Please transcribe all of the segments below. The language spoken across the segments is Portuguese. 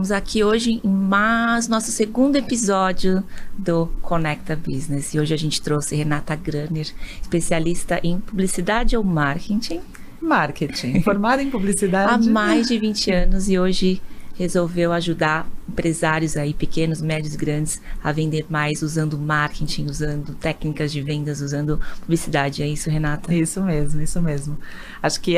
Estamos aqui hoje em nosso segundo episódio do Conecta Business. E hoje a gente trouxe Renata Graner, especialista em publicidade ou marketing. Marketing, formada em publicidade. Há mais de 20 anos e hoje resolveu ajudar empresários aí, pequenos, médios e grandes, a vender mais usando marketing, usando técnicas de vendas, usando publicidade. É isso, Renata? Isso mesmo. Acho que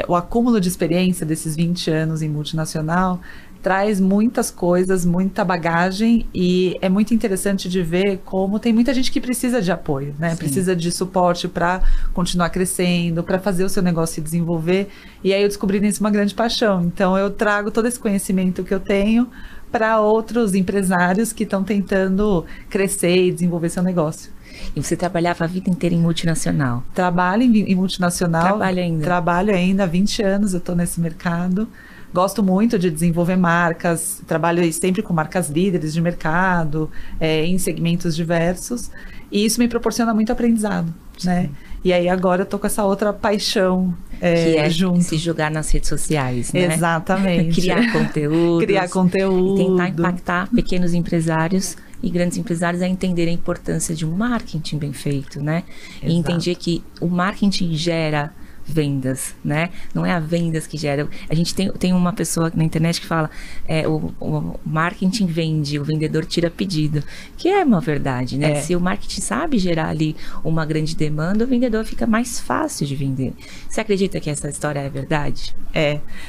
o acúmulo de experiência desses 20 anos em multinacional traz muitas coisas, muita bagagem, e é muito interessante de ver como tem muita gente que precisa de apoio, né? Sim. Precisa de suporte para continuar crescendo, para fazer o seu negócio se desenvolver, e aí eu descobri nisso uma grande paixão. Então eu trago todo esse conhecimento que eu tenho para outros empresários que estão tentando crescer e desenvolver seu negócio. E você trabalhava a vida inteira em multinacional? Trabalho em multinacional. Trabalho ainda há 20 anos, eu estou nesse mercado. Gosto muito de desenvolver marcas, trabalho sempre com marcas líderes de mercado, em segmentos diversos, e isso me proporciona muito aprendizado, né? E aí agora eu tô com essa outra paixão que é junto. Se jogar nas redes sociais, né? Exatamente. Criar conteúdo. E tentar impactar pequenos empresários e grandes empresários a entender a importância de um marketing bem feito, né? Exato. E entender que o marketing gera vendas, né? Não é a vendas que gera. A gente tem uma pessoa na internet que fala o marketing vende, o vendedor tira pedido, que é uma verdade, né? Se o marketing sabe gerar ali uma grande demanda, o vendedor fica mais fácil de vender. Você acredita que essa história é verdade?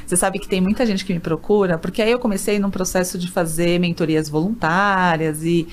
Você sabe que tem muita gente que me procura, porque aí eu comecei num processo de fazer mentorias voluntárias e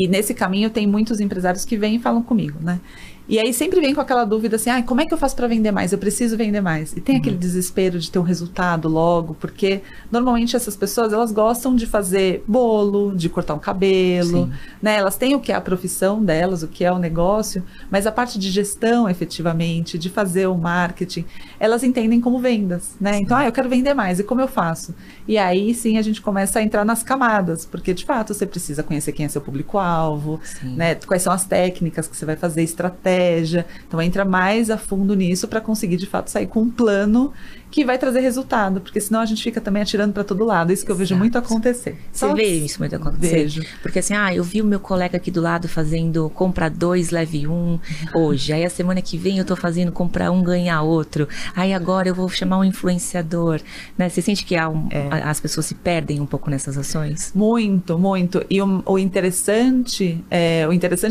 nesse caminho tem muitos empresários que vêm e falam comigo, né? E aí sempre vem com aquela dúvida assim, como é que eu faço para vender mais? Eu preciso vender mais. E tem aquele desespero de ter um resultado logo, porque normalmente essas pessoas, elas gostam de fazer bolo, de cortar um cabelo, né? Elas têm o que é a profissão delas, o que é o negócio, mas a parte de gestão, efetivamente, de fazer o marketing, elas entendem como vendas, né? Sim. Então, eu quero vender mais, e como eu faço? E aí, sim, a gente começa a entrar nas camadas, porque, de fato, você precisa conhecer quem é seu público-alvo, né? Quais são as técnicas que você vai fazer, estratégia. Então entra mais a fundo nisso para conseguir de fato sair com um plano que vai trazer resultado, porque senão a gente fica também atirando para todo lado. Isso que eu vejo muito acontecer. Você vê isso muito acontecer? Vejo. Porque assim, eu vi o meu colega aqui do lado fazendo compra 2, leve 1 hoje. Aí a semana que vem eu tô fazendo comprar um, ganhar outro. Aí agora eu vou chamar um influenciador, né? Você sente que as pessoas se perdem um pouco nessas ações? Muito. E o interessante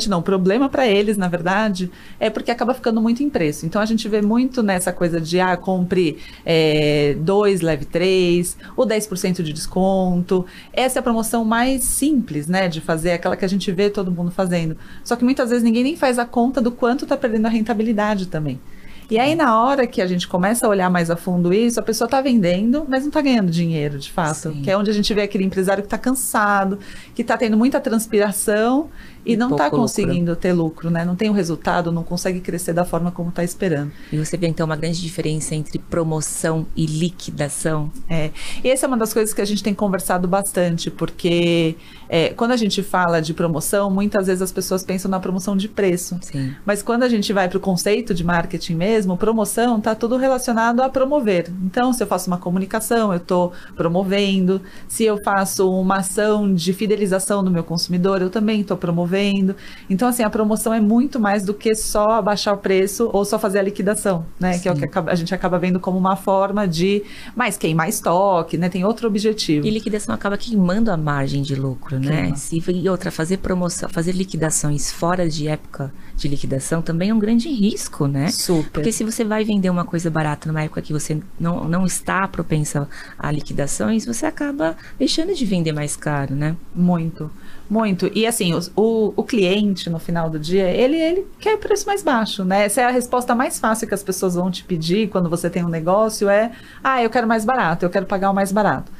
não, o problema para eles, na verdade, é porque acaba ficando muito em preço. Então a gente vê muito nessa coisa de compre 2, leve 3, ou 10% de desconto. Essa é a promoção mais simples, né, de fazer, aquela que a gente vê todo mundo fazendo. Só que muitas vezes ninguém nem faz a conta do quanto está perdendo a rentabilidade também. E aí, na hora que a gente começa a olhar mais a fundo isso, a pessoa está vendendo, mas não está ganhando dinheiro, de fato. Sim. Que é onde a gente vê aquele empresário que está cansado, que está tendo muita transpiração e não está conseguindo ter lucro, né? Não tem o resultado, não consegue crescer da forma como está esperando. E você vê, então, uma grande diferença entre promoção e liquidação? E essa é uma das coisas que a gente tem conversado bastante, porque quando a gente fala de promoção, muitas vezes as pessoas pensam na promoção de preço. Sim. Mas quando a gente vai para o conceito de marketing mesmo, promoção está tudo relacionado a promover. Então, se eu faço uma comunicação, eu estou promovendo. Se eu faço uma ação de fidelização do meu consumidor, eu também estou promovendo. Então, assim, a promoção é muito mais do que só abaixar o preço ou só fazer a liquidação, né? Sim. Que é o que a gente acaba vendo como uma forma de queimar estoque, né? Tem outro objetivo. E liquidação acaba queimando a margem de lucro, né? E outra, fazer promoção, fazer liquidações fora de época de liquidação também é um grande risco, né? Super. Porque se você vai vender uma coisa barata numa época que você não está propensa a liquidações, você acaba deixando de vender mais caro, né? Muito. E assim, o cliente, no final do dia, ele quer o preço mais baixo, né? Essa é a resposta mais fácil que as pessoas vão te pedir quando você tem um negócio, eu quero mais barato, eu quero pagar o mais barato.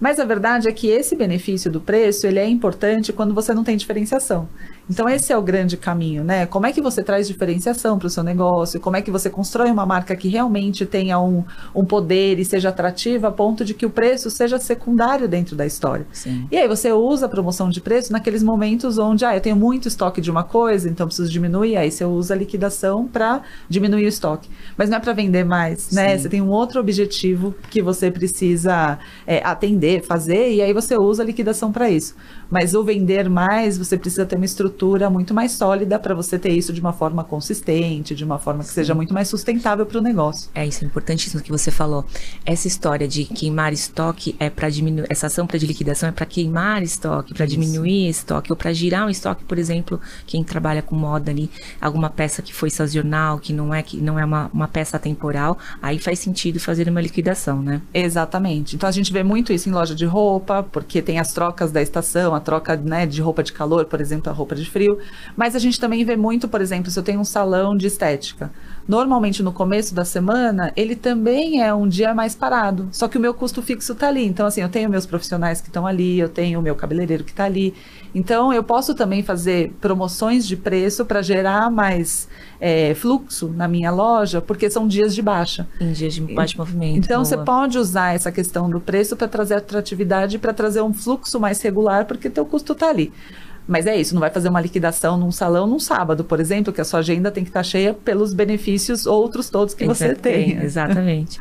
Mas a verdade é que esse benefício do preço, ele é importante quando você não tem diferenciação. Então, esse é o grande caminho, né? Como é que você traz diferenciação para o seu negócio? Como é que você constrói uma marca que realmente tenha um poder e seja atrativa a ponto de que o preço seja secundário dentro da história? Sim. E aí você usa a promoção de preço naqueles momentos onde, eu tenho muito estoque de uma coisa, então preciso diminuir, aí você usa a liquidação para diminuir o estoque. Mas não é para vender mais, né? Você tem um outro objetivo que você precisa atender, fazer, e aí você usa a liquidação para isso. Mas o vender mais, você precisa ter uma estrutura muito mais sólida para você ter isso de uma forma consistente, de uma forma que seja muito mais sustentável para o negócio. Isso é importantíssimo que você falou. Essa história de queimar estoque é para diminuir, essa ação de liquidação é para queimar estoque, para diminuir estoque, ou para girar um estoque, por exemplo, quem trabalha com moda ali, alguma peça que foi sazonal, que não é uma peça temporal, aí faz sentido fazer uma liquidação, né? Exatamente. Então a gente vê muito isso em loja de roupa, porque tem as trocas da estação, a troca, né, de roupa de calor, por exemplo, a roupa de frio. Mas a gente também vê muito, por exemplo, se eu tenho um salão de estética. Normalmente no começo da semana, ele também é um dia mais parado. Só que o meu custo fixo está ali. Então, assim, eu tenho meus profissionais que estão ali, eu tenho o meu cabeleireiro que está ali. Então, eu posso também fazer promoções de preço para gerar mais fluxo na minha loja, porque são dias de baixa. Em dias de baixo movimento. Então, boa. você pode usar essa questão do preço para trazer atratividade, para trazer um fluxo mais regular, porque teu custo está ali. Mas é isso, não vai fazer uma liquidação num salão num sábado, por exemplo, que a sua agenda tem que estar cheia pelos benefícios outros todos que você tem. Exatamente.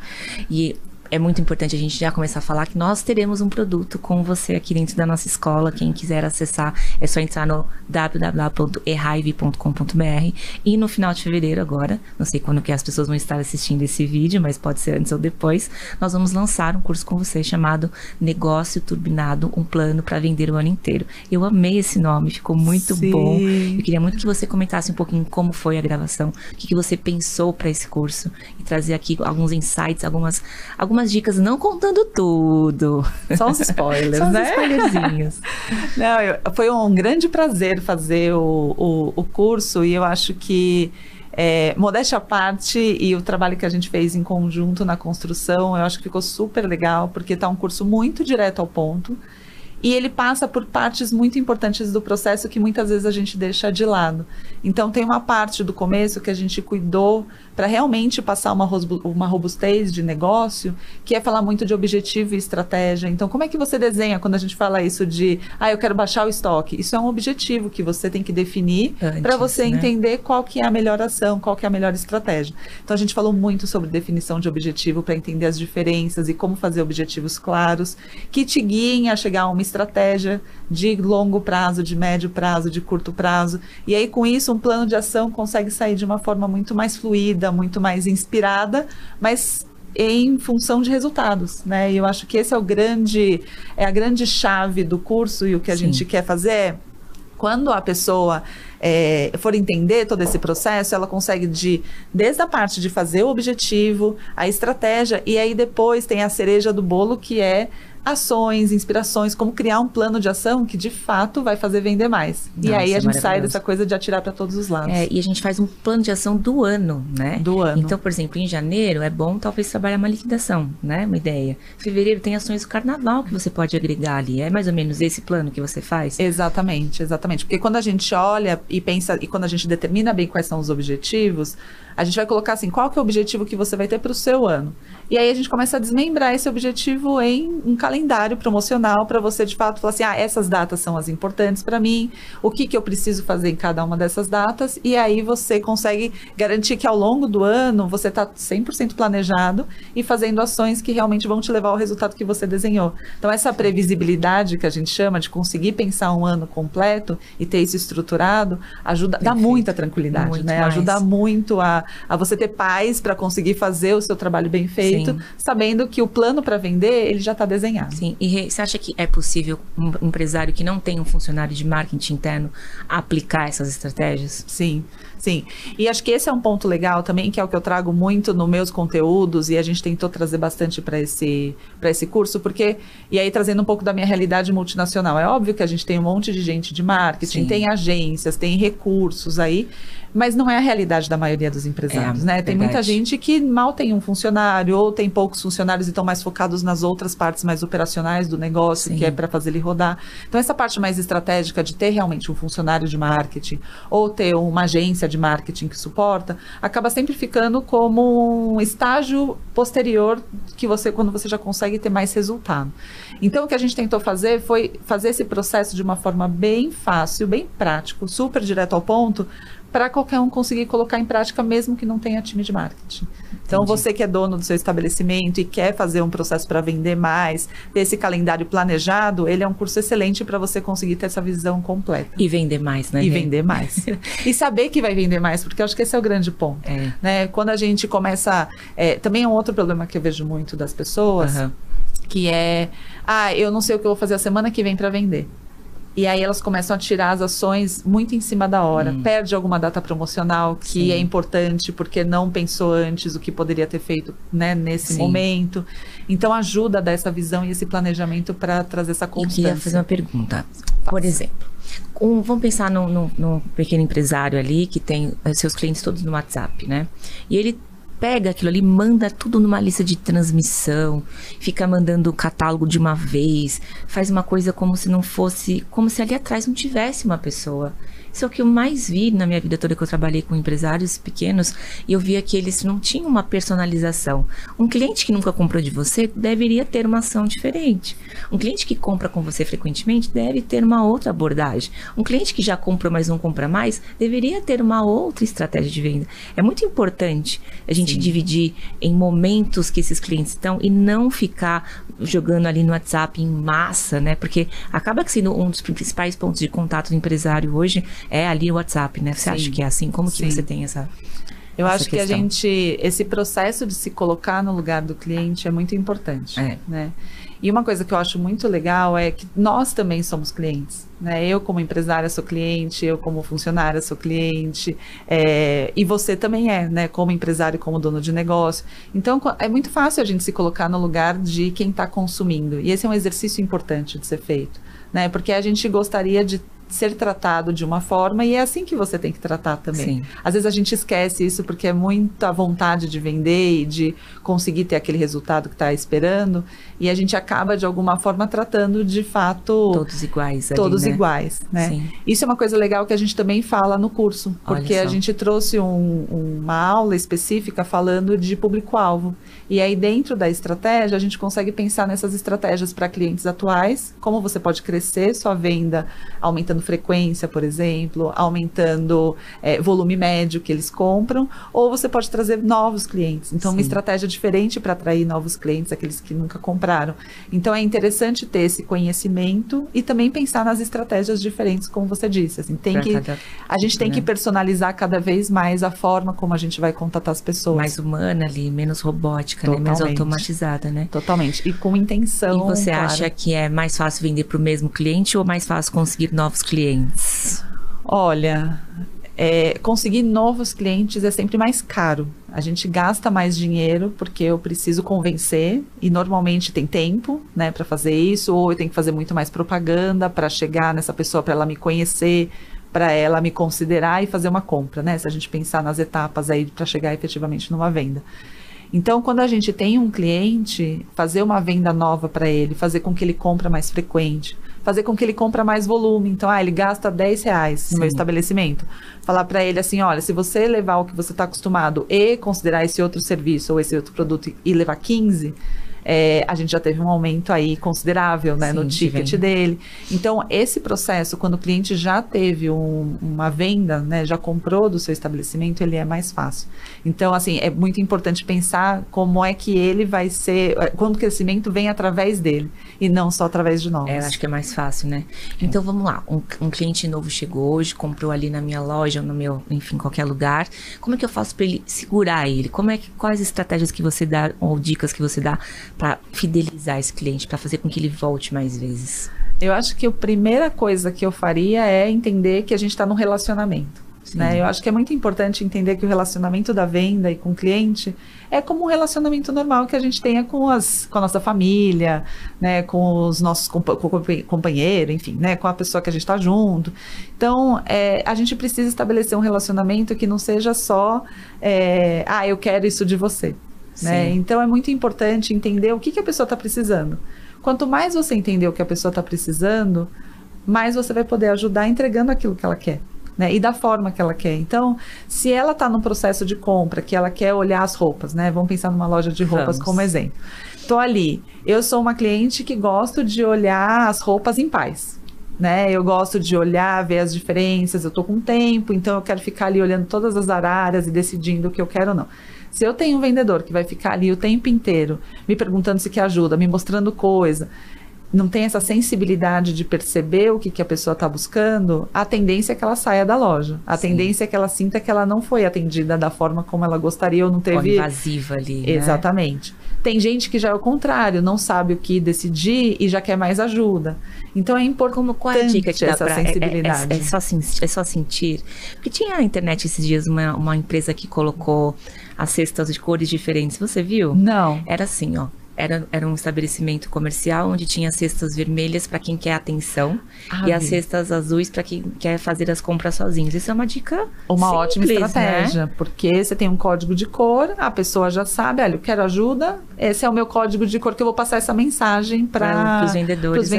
E é muito importante a gente já começar a falar que nós teremos um produto com você aqui dentro da nossa escola. Quem quiser acessar, é só entrar no www.ehive.com.br e no final de fevereiro agora, não sei quando que as pessoas vão estar assistindo esse vídeo, mas pode ser antes ou depois, nós vamos lançar um curso com você chamado Negócio Turbinado, um plano para vender o ano inteiro. Eu amei esse nome, ficou muito bom. Eu queria muito que você comentasse um pouquinho como foi a gravação, o que você pensou para esse curso e trazer aqui alguns insights, algumas dicas, não contando tudo. Só uns spoilers, Só uns né? spoilerzinhos. Não, foi um grande prazer fazer o curso e eu acho que, modéstia à parte, e o trabalho que a gente fez em conjunto na construção, eu acho que ficou super legal, porque está um curso muito direto ao ponto. E ele passa por partes muito importantes do processo que muitas vezes a gente deixa de lado. Então, tem uma parte do começo que a gente cuidou para realmente passar uma robustez de negócio, que é falar muito de objetivo e estratégia. Então, como é que você desenha quando a gente fala isso de, eu quero baixar o estoque? Isso é um objetivo que você tem que definir para você entender qual que é a melhor ação, qual que é a melhor estratégia. Então, a gente falou muito sobre definição de objetivo para entender as diferenças e como fazer objetivos claros, que te guiem a chegar a uma estratégia de longo prazo, de médio prazo, de curto prazo. E aí, com isso, um plano de ação consegue sair de uma forma muito mais fluida, muito mais inspirada, mas em função de resultados, né? E eu acho que esse é a grande chave do curso, e o que a gente quer fazer é, quando a pessoa for entender todo esse processo, ela consegue desde a parte de fazer o objetivo, a estratégia, e aí depois tem a cereja do bolo, que é ações, inspirações, como criar um plano de ação que de fato vai fazer vender mais. Nossa, e aí a gente sai dessa coisa de atirar para todos os lados. E a gente faz um plano de ação do ano, né? Do ano. Então, por exemplo, em janeiro é bom talvez trabalhar uma liquidação, né? Uma ideia. Fevereiro tem ações do carnaval que você pode agregar ali. É mais ou menos esse plano que você faz? Exatamente, exatamente. Porque quando a gente olha e pensa, e quando a gente determina bem quais são os objetivos, a gente vai colocar assim, qual que é o objetivo que você vai ter para o seu ano? E aí a gente começa a desmembrar esse objetivo em um calendário promocional para você, de fato, falar assim, essas datas são as importantes para mim, o que eu preciso fazer em cada uma dessas datas, e aí você consegue garantir que ao longo do ano você está 100% planejado e fazendo ações que realmente vão te levar ao resultado que você desenhou. Então, essa previsibilidade que a gente chama de conseguir pensar um ano completo e ter isso estruturado, ajuda, dá muita tranquilidade, muito, né? Ajuda muito a você ter paz para conseguir fazer o seu trabalho bem feito, sabendo que o plano para vender, ele já está desenhado. Sim, e você acha que é possível um empresário que não tem um funcionário de marketing interno aplicar essas estratégias? Sim, sim. E acho que esse é um ponto legal também, que é o que eu trago muito nos meus conteúdos, e a gente tentou trazer bastante para esse curso, porque, e aí trazendo um pouco da minha realidade multinacional, é óbvio que a gente tem um monte de gente de marketing, tem agências, tem recursos aí, Mas não é a realidade da maioria dos empresários, né? Tem muita gente que mal tem um funcionário, ou tem poucos funcionários e estão mais focados nas outras partes mais operacionais do negócio, que é para fazer ele rodar. Então, essa parte mais estratégica de ter realmente um funcionário de marketing, ou ter uma agência de marketing que suporta, acaba sempre ficando como um estágio posterior quando você já consegue ter mais resultado. Então, o que a gente tentou fazer foi fazer esse processo de uma forma bem fácil, bem prático, super direto ao ponto, para qualquer um conseguir colocar em prática, mesmo que não tenha time de marketing. Então, você que é dono do seu estabelecimento e quer fazer um processo para vender mais, ter esse calendário planejado, ele é um curso excelente para você conseguir ter essa visão completa. E vender mais, né? E vender mais. E saber que vai vender mais, porque eu acho que esse é o grande ponto. Né? Quando a gente começa... também é um outro problema que eu vejo muito das pessoas, que é... eu não sei o que eu vou fazer a semana que vem para vender. E aí elas começam a tirar as ações muito em cima da hora. Perde alguma data promocional que é importante porque não pensou antes o que poderia ter feito, né, nesse momento. Então ajuda a dar essa visão e esse planejamento para trazer essa constância. Eu queria fazer uma pergunta. Por exemplo, vamos pensar num pequeno empresário ali que tem seus clientes todos no WhatsApp, né? E ele pega aquilo ali, manda tudo numa lista de transmissão, fica mandando o catálogo de uma vez, faz uma coisa como se não fosse, como se ali atrás não tivesse uma pessoa. Isso é o que eu mais vi na minha vida toda, que eu trabalhei com empresários pequenos, e eu via que eles não tinham uma personalização. Um cliente que nunca comprou de você deveria ter uma ação diferente. Um cliente que compra com você frequentemente deve ter uma outra abordagem. Um cliente que já comprou, mas não compra mais, deveria ter uma outra estratégia de venda. É muito importante a gente dividir em momentos que esses clientes estão e não ficar jogando ali no WhatsApp em massa, né? Porque acaba que sendo um dos principais pontos de contato do empresário hoje é ali o WhatsApp, né? Você acha que é assim? Como que você tem essa Eu acho que esse processo de se colocar no lugar do cliente é muito importante, né? E uma coisa que eu acho muito legal é que nós também somos clientes, né? Eu como empresária sou cliente, eu como funcionária sou cliente, e você também né? Como empresário, como dono de negócio. Então, é muito fácil a gente se colocar no lugar de quem está consumindo. E esse é um exercício importante de ser feito, né? Porque a gente gostaria de ser tratado de uma forma e é assim que você tem que tratar também. Às vezes a gente esquece isso porque é muita vontade de vender e de conseguir ter aquele resultado que está esperando e a gente acaba de alguma forma tratando de fato todos iguais ali, todos né? iguais, né? Isso é uma coisa legal que a gente também fala no curso, porque a gente trouxe uma aula específica falando de público-alvo e aí dentro da estratégia a gente consegue pensar nessas estratégias para clientes atuais, como você pode crescer sua venda aumentando frequência, por exemplo, aumentando volume médio que eles compram, ou você pode trazer novos clientes. Então, uma estratégia diferente para atrair novos clientes, aqueles que nunca compraram. Então, é interessante ter esse conhecimento e também pensar nas estratégias diferentes, como você disse. Assim, a gente tem que personalizar cada vez mais a forma como a gente vai contatar as pessoas. Mais humana ali, menos robótica, né? Mais automatizada, né? Totalmente. E com intenção. E você acha que é mais fácil vender para o mesmo cliente ou mais fácil conseguir novos clientes? Olha, conseguir novos clientes é sempre mais caro. A gente gasta mais dinheiro porque eu preciso convencer e normalmente tem tempo, né, para fazer isso, ou eu tenho que fazer muito mais propaganda para chegar nessa pessoa, para ela me conhecer, para ela me considerar e fazer uma compra, né? Se a gente pensar nas etapas aí para chegar efetivamente numa venda. Então, quando a gente tem um cliente, fazer uma venda nova para ele, fazer com que ele compre mais frequente, fazer com que ele compre mais volume. Então, ele gasta R$10 no meu estabelecimento. Falar para ele assim, olha, se você levar o que você está acostumado e considerar esse outro serviço ou esse outro produto e levar 15... a gente já teve um aumento aí considerável, né, no ticket dele. Então, esse processo, quando o cliente já teve uma venda, né, já comprou do seu estabelecimento, ele é mais fácil. Então, assim, é muito importante pensar como é que ele vai ser, quando o crescimento vem através dele e não só através de nós. Eu acho que é mais fácil, né? Então, vamos lá. Um cliente novo chegou hoje, comprou ali na minha loja, ou no meu, enfim, qualquer lugar. Como é que eu faço para ele segurar ele? Quais estratégias que você dá, ou dicas que você dá para fidelizar esse cliente, para fazer com que ele volte mais vezes? Eu acho que a primeira coisa que eu faria é entender que a gente está num relacionamento. né? Eu acho que é muito importante entender que o relacionamento da venda e com o cliente é como um relacionamento normal que a gente tenha com a nossa família, né? Com os nossos companheiros, enfim, né? Com a pessoa que a gente está junto. Então, a gente precisa estabelecer um relacionamento que não seja só, eu quero isso de você. Né? Então, é muito importante entender o que a pessoa está precisando. Quanto mais você entender o que a pessoa está precisando, mais você vai poder ajudar entregando aquilo que ela quer. Né? E da forma que ela quer. Então, se ela está num processo de compra, que ela quer olhar as roupas, né? Vamos pensar numa loja de roupas como exemplo. Estou ali, eu sou uma cliente que gosto de olhar as roupas em paz. Né? Eu gosto de olhar, ver as diferenças, eu estou com tempo, então eu quero ficar ali olhando todas as araras e decidindo o que eu quero ou não. Se eu tenho um vendedor que vai ficar ali o tempo inteiro me perguntando se quer ajuda, me mostrando coisa, não tem essa sensibilidade de perceber o que a pessoa está buscando, a tendência é que ela saia da loja. A tendência é que ela sinta que ela não foi atendida da forma como ela gostaria ou não teve... invasiva ali, né? Exatamente. Tem gente que já é o contrário, não sabe o que decidir e já quer mais ajuda. Então é importante qual é a dica que dá essa sensibilidade. É só sentir. Porque tinha na internet esses dias uma empresa que colocou as cestas de cores diferentes. Você viu? Não. Era assim, ó. Era um estabelecimento comercial onde tinha cestas vermelhas para quem quer atenção e as cestas azuis para quem quer fazer as compras sozinhos. Isso é uma dica Uma simples, ótima estratégia, né? porque você tem um código de cor, a pessoa já sabe, olha, eu quero ajuda, esse é o meu código de cor que eu vou passar essa mensagem para os vendedores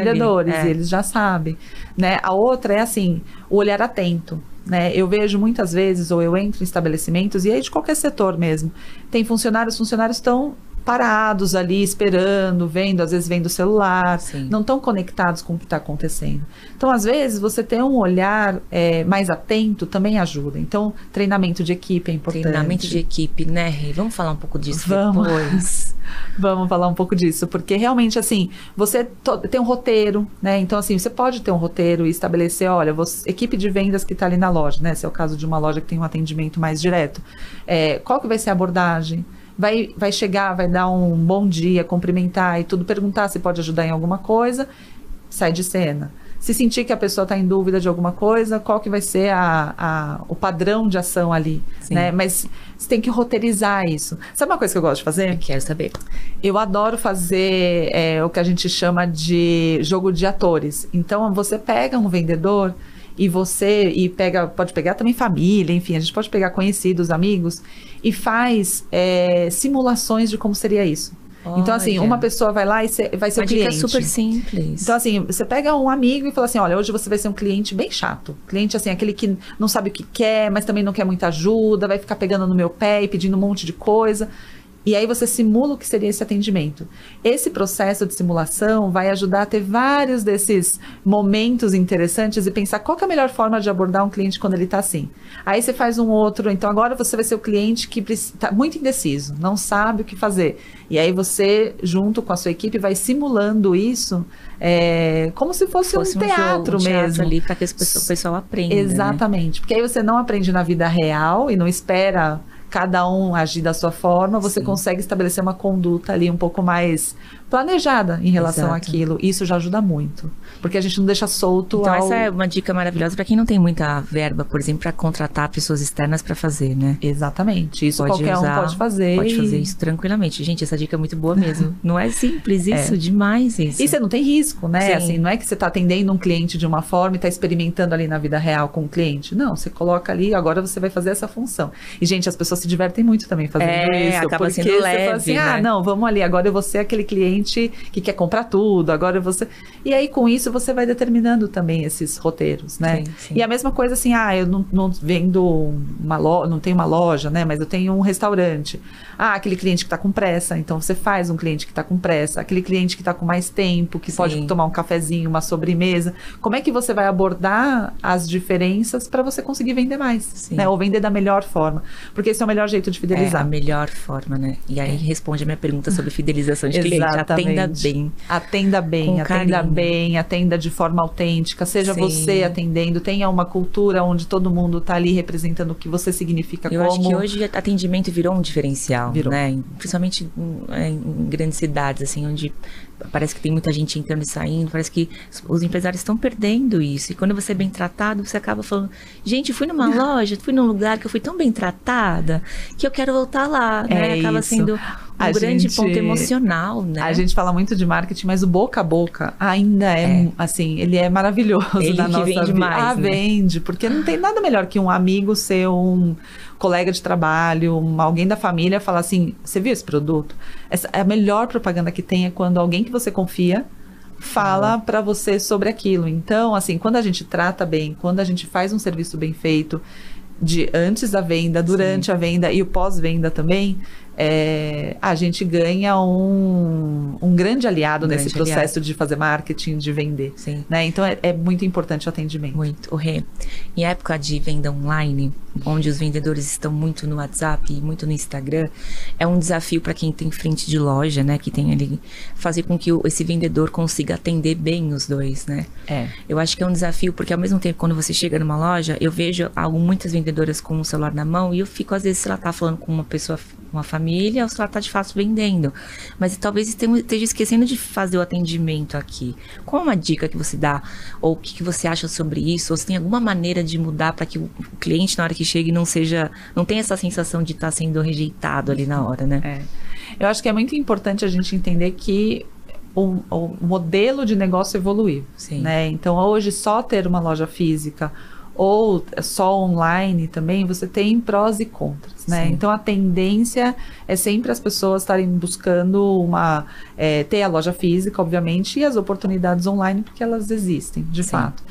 e eles já sabem. Né? A outra é assim, o olhar atento. Né? Eu vejo muitas vezes, ou eu entro em estabelecimentos, e aí de qualquer setor mesmo, tem funcionários estão parados ali, esperando, vendo, às vezes vendo o celular, não estão conectados com o que está acontecendo. Então, às vezes, você ter um olhar mais atento também ajuda. Então, treinamento de equipe é importante. Treinamento de equipe, né, Rê? Vamos falar um pouco disso depois. Vamos falar um pouco disso, porque realmente, assim, você tem um roteiro, né? Então, assim, você pode ter um roteiro e estabelecer, olha, equipe de vendas que está ali na loja, né? Se é o caso de uma loja que tem um atendimento mais direto. Qual que vai ser a abordagem? Vai chegar, vai dar um bom dia, cumprimentar e tudo, perguntar se pode ajudar em alguma coisa, sai de cena. Se sentir que a pessoa está em dúvida de alguma coisa, qual que vai ser o padrão de ação ali, né? Mas você tem que roteirizar isso. Sabe uma coisa que eu gosto de fazer? Eu quero saber. Eu adoro fazer o que a gente chama de jogo de atores. Então, você pega um vendedor pode pegar também família, enfim, a gente pode pegar conhecidos, amigos, e faz simulações de como seria isso. Olha. Então, assim, uma pessoa vai lá e vai ser um cliente. Dica super simples. Então, assim, você pega um amigo e fala assim, olha, hoje você vai ser um cliente bem chato. Cliente, assim, aquele que não sabe o que quer, mas também não quer muita ajuda, vai ficar pegando no meu pé e pedindo um monte de coisa. E aí você simula o que seria esse atendimento. Esse processo de simulação vai ajudar a ter vários desses momentos interessantes e pensar qual que é a melhor forma de abordar um cliente quando ele está assim. Aí você faz um outro, então agora você vai ser o cliente que está muito indeciso, não sabe o que fazer. E aí você, junto com a sua equipe, vai simulando isso como se fosse um teatro mesmo. Ali para que o pessoal aprenda. Exatamente. Né? Porque aí você não aprende na vida real e não espera cada um agir da sua forma, você consegue estabelecer uma conduta ali um pouco mais planejada em relação àquilo. Isso já ajuda muito, porque a gente não deixa solto. Então essa é uma dica maravilhosa para quem não tem muita verba, por exemplo, para contratar pessoas externas para fazer, né? Exatamente. Isso qualquer um pode fazer. Pode fazer isso tranquilamente. Gente, essa dica é muito boa mesmo. Não é simples isso, demais isso. E você não tem risco, né? Assim, não é que você está atendendo um cliente de uma forma e está experimentando ali na vida real com o cliente. Não, você coloca ali, agora você vai fazer essa função. E, gente, as pessoas se divertem muito também fazendo isso. Acaba sendo você leve, fala assim, né? não, vamos ali, agora eu vou ser aquele cliente que quer comprar tudo, agora você... E aí, com isso, você vai determinando também esses roteiros, né? Sim. E a mesma coisa assim, eu não vendo não tenho uma loja, né? Mas eu tenho um restaurante. Aquele cliente que está com pressa, então você faz um cliente que está com pressa. Aquele cliente que está com mais tempo, que pode tomar um cafezinho, uma sobremesa. Como é que você vai abordar as diferenças para você conseguir vender mais, né? Ou vender da melhor forma. Porque esse é o melhor jeito de fidelizar. A melhor forma, né? E aí responde a minha pergunta sobre fidelização de cliente. Atenda bem. Atenda bem, atenda de forma autêntica. Seja você atendendo, tenha uma cultura onde todo mundo está ali representando o que você significa. Eu acho que hoje atendimento virou um diferencial, né? Principalmente em grandes cidades, assim, onde parece que tem muita gente entrando e saindo, parece que os empresários estão perdendo isso. E quando você é bem tratado, você acaba falando, gente, fui numa loja, fui num lugar que eu fui tão bem tratada, que eu quero voltar lá, né? Acaba sendo um grande ponto emocional, né? A gente fala muito de marketing, mas o boca a boca ainda é assim, ele é maravilhoso ele na que nossa vende vida. mais, né? Vende, porque não tem nada melhor que um amigo ser um colega de trabalho, alguém da família falar assim, você viu esse produto? A melhor propaganda que tem é quando alguém que você confia fala para você sobre aquilo. Então, assim, quando a gente trata bem, quando a gente faz um serviço bem feito, de antes da venda, durante a venda e o pós-venda também, a gente ganha um grande aliado nesse processo de fazer marketing, de vender. Sim. Né? Então, é muito importante o atendimento. Muito. Rê, em época de venda online, onde os vendedores estão muito no WhatsApp e muito no Instagram, é um desafio para quem tem frente de loja, né? Que tem ali, fazer com que esse vendedor consiga atender bem os dois, né? Eu acho que é um desafio, porque ao mesmo tempo, quando você chega numa loja, eu vejo muitas vendedoras com o celular na mão e eu fico, às vezes, se ela tá falando com uma pessoa, uma família, ou se ela tá de fato vendendo. Mas talvez esteja esquecendo de fazer o atendimento aqui. Qual uma dica que você dá? Ou o que você acha sobre isso? Ou se tem alguma maneira de mudar para que o cliente, na hora que chegue, não tenha essa sensação de estar sendo rejeitado ali na hora, né? Eu acho que é muito importante a gente entender que o modelo de negócio evoluiu. Sim. Né? Então, hoje, só ter uma loja física ou só online também, você tem prós e contras, né? Sim. Então, a tendência é sempre as pessoas estarem buscando ter a loja física, obviamente, e as oportunidades online, porque elas existem, de fato.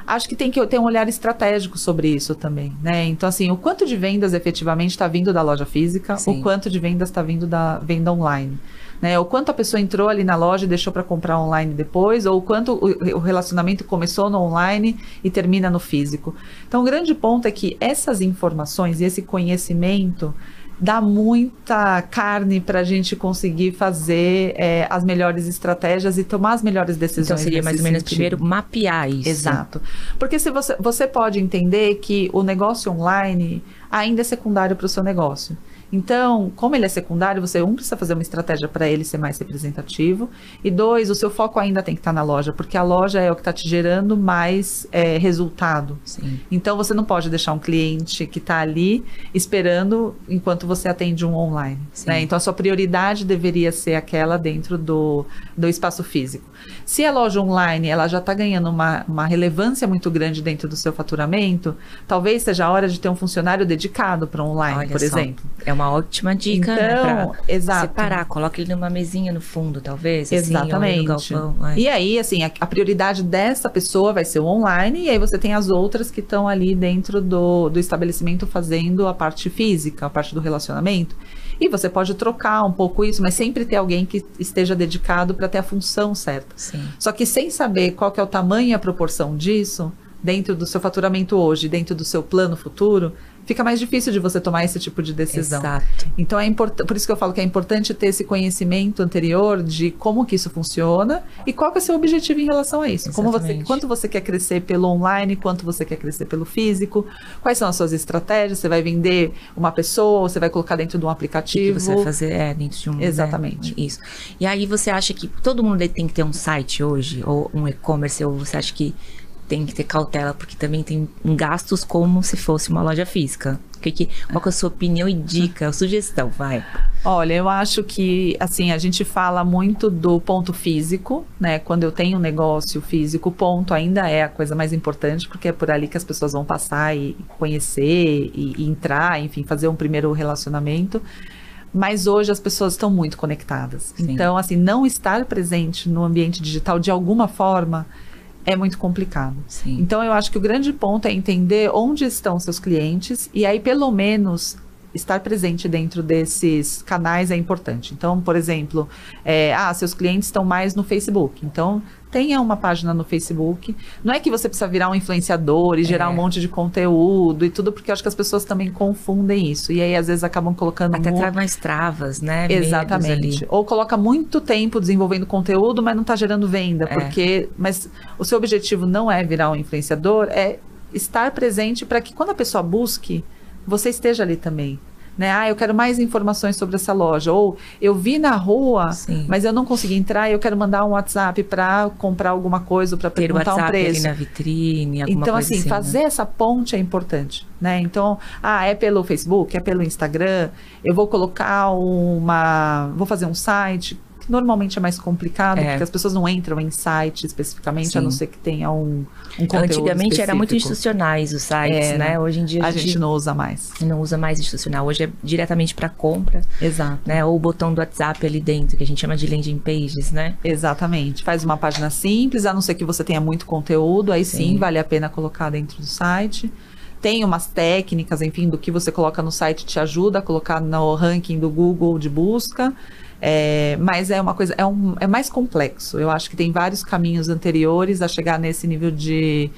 Acho que tem que ter um olhar estratégico sobre isso também, né? Então, assim, o quanto de vendas efetivamente está vindo da loja física, o quanto de vendas está vindo da venda online. Né? O quanto a pessoa entrou ali na loja e deixou para comprar online depois, ou o quanto o relacionamento começou no online e termina no físico. Então, o grande ponto é que essas informações e esse conhecimento dá muita carne para a gente conseguir fazer as melhores estratégias e tomar as melhores decisões. Então, seria mais ou menos primeiro mapear isso. Exato. Porque se você pode entender que o negócio online ainda é secundário para o seu negócio. Então, como ele é secundário, você, precisa fazer uma estratégia para ele ser mais representativo, e 2, o seu foco ainda tem que estar na loja, porque a loja é o que está te gerando mais resultado. Sim. Então, você não pode deixar um cliente que está ali esperando enquanto você atende um online. Né? Então, a sua prioridade deveria ser aquela dentro do espaço físico. Se a loja online ela já está ganhando uma relevância muito grande dentro do seu faturamento, talvez seja a hora de ter um funcionário dedicado para online, por exemplo. É uma ótima dica, então, né, para separar, coloca ele numa mesinha no fundo, talvez. Exatamente. Assim, no galpão, E aí, assim, a prioridade dessa pessoa vai ser o online, e aí você tem as outras que estão ali dentro do estabelecimento fazendo a parte física, a parte do relacionamento. E você pode trocar um pouco isso, mas sempre ter alguém que esteja dedicado para ter a função certa. Sim. Só que sem saber qual que é o tamanho e a proporção disso, dentro do seu faturamento hoje, dentro do seu plano futuro, fica mais difícil de você tomar esse tipo de decisão. Exato. Então, por isso que eu falo que é importante ter esse conhecimento anterior de como que isso funciona e qual que é o seu objetivo em relação a isso. Quanto você quer crescer pelo online, quanto você quer crescer pelo físico, quais são as suas estratégias, você vai vender uma pessoa ou você vai colocar dentro de um aplicativo. O que você vai fazer dentro de um... Exatamente. Né? Isso. E aí você acha que todo mundo tem que ter um site hoje, ou um e-commerce, ou você acha que tem que ter cautela, porque também tem gastos como se fosse uma loja física? Qual que é a sua opinião e dica, sugestão? Vai. Olha, eu acho que, assim, a gente fala muito do ponto físico, né? Quando eu tenho um negócio físico, o ponto ainda é a coisa mais importante, porque é por ali que as pessoas vão passar e conhecer e entrar, enfim, fazer um primeiro relacionamento. Mas hoje as pessoas estão muito conectadas. Sim. Então, assim, não estar presente no ambiente digital de alguma forma é muito complicado. Sim. Então, eu acho que o grande ponto é entender onde estão seus clientes e aí, pelo menos, estar presente dentro desses canais é importante. Então, por exemplo, seus clientes estão mais no Facebook. Então, tenha uma página no Facebook. Não é que você precisa virar um influenciador e gerar um monte de conteúdo e tudo, porque eu acho que as pessoas também confundem isso. E aí, às vezes, acabam colocando... Até traz mais travas, né? Exatamente. Ou coloca muito tempo desenvolvendo conteúdo, mas não está gerando venda. Mas o seu objetivo não é virar um influenciador, é estar presente para que quando a pessoa busque, você esteja ali também. né? Ah, eu quero mais informações sobre essa loja. Ou eu vi na rua, Sim. mas eu não consegui entrar e eu quero mandar um WhatsApp para comprar alguma coisa ou para perguntar um preço. Ali na vitrine, alguma então, coisa assim, fazer essa ponte é importante, né? Então, é pelo Facebook, é pelo Instagram, eu vou colocar vou fazer um site. Normalmente é mais complicado, porque as pessoas não entram em site especificamente, Sim. a não ser que tenha um conteúdo Antigamente específico. era muito institucionais os sites, né? Hoje em dia a gente não usa mais. Não usa mais institucional. Hoje é diretamente para compra. Exato. Né? Ou o botão do WhatsApp ali dentro, que a gente chama de landing pages, né? Exatamente. Faz uma página simples, a não ser que você tenha muito conteúdo, aí sim vale a pena colocar dentro do site. Tem umas técnicas, enfim, do que você coloca no site te ajuda a colocar no ranking do Google de busca. Mas é uma coisa, é mais complexo. Eu acho que tem vários caminhos anteriores a chegar nesse nível de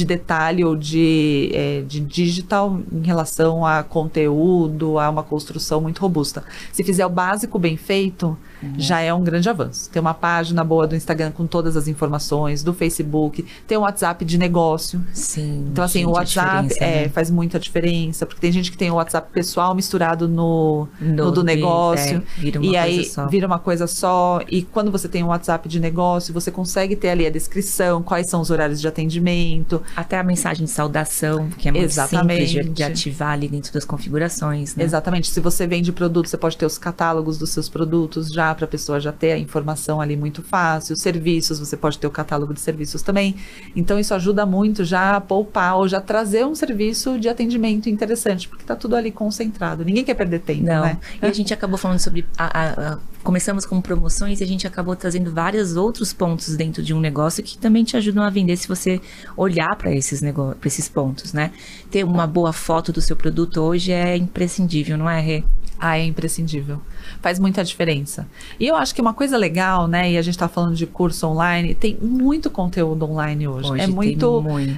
detalhe ou de digital em relação a conteúdo, a uma construção muito robusta. Se fizer o básico bem feito, já é um grande avanço. Tem uma página boa do Instagram com todas as informações, do Facebook, tem um WhatsApp de negócio. Sim. Então, assim, o WhatsApp faz muita diferença, porque tem gente que tem o WhatsApp pessoal misturado no do negócio. E aí vira uma coisa só. E quando você tem um WhatsApp de negócio, você consegue ter ali a descrição, quais são os horários de atendimento. Até a mensagem de saudação, que é muito simples de ativar ali dentro das configurações, né? Exatamente. Se você vende produto, você pode ter os catálogos dos seus produtos já, para a pessoa já ter a informação ali muito fácil. Serviços, você pode ter o catálogo de serviços também. Então, isso ajuda muito já a poupar ou já trazer um serviço de atendimento interessante, porque está tudo ali concentrado. Ninguém quer perder tempo, né? E a gente acabou falando sobre... Começamos com promoções e a gente acabou trazendo vários outros pontos dentro de um negócio que também te ajudam a vender se você olhar para esses pontos, né? Ter uma boa foto do seu produto hoje é imprescindível, não é, Rê? É imprescindível. Faz muita diferença. E eu acho que uma coisa legal, né? E a gente tá falando de curso online, tem muito conteúdo online hoje.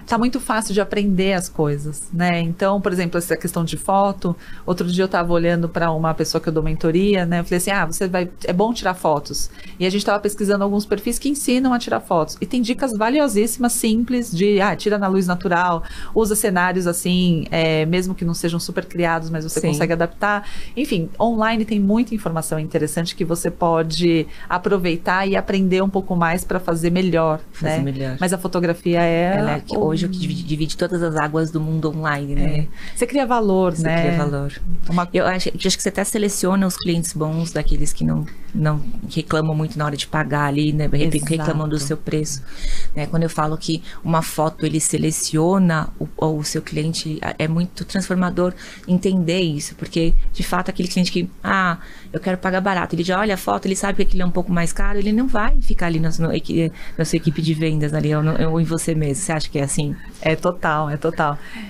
Tá muito fácil de aprender as coisas, né? Então, por exemplo, essa questão de foto. Outro dia eu tava olhando para uma pessoa que eu dou mentoria, né? Eu falei assim, é bom tirar fotos. E a gente tava pesquisando alguns perfis que ensinam a tirar fotos. E tem dicas valiosíssimas, simples, de tira na luz natural, usa cenários assim, mesmo que não sejam super criados, mas você consegue adaptar. Enfim, online tem muita informação interessante que você pode aproveitar e aprender um pouco mais para fazer melhor, né? Mas a fotografia ela é hoje o que divide todas as águas do mundo online, né? Você cria valor, né? Você cria valor. Eu acho que você até seleciona os clientes bons daqueles que não reclamam muito na hora de pagar ali, né? Reclamam do seu preço. Né? Quando eu falo que uma foto ele seleciona o seu cliente, é muito transformador entender isso, porque de fato aquele cliente que, eu quero pagar barato, ele já olha a foto, ele sabe que aquilo é um pouco mais caro, ele não vai ficar ali na sua equipe de vendas ali, ou em você mesmo. Você acha que é assim? É total.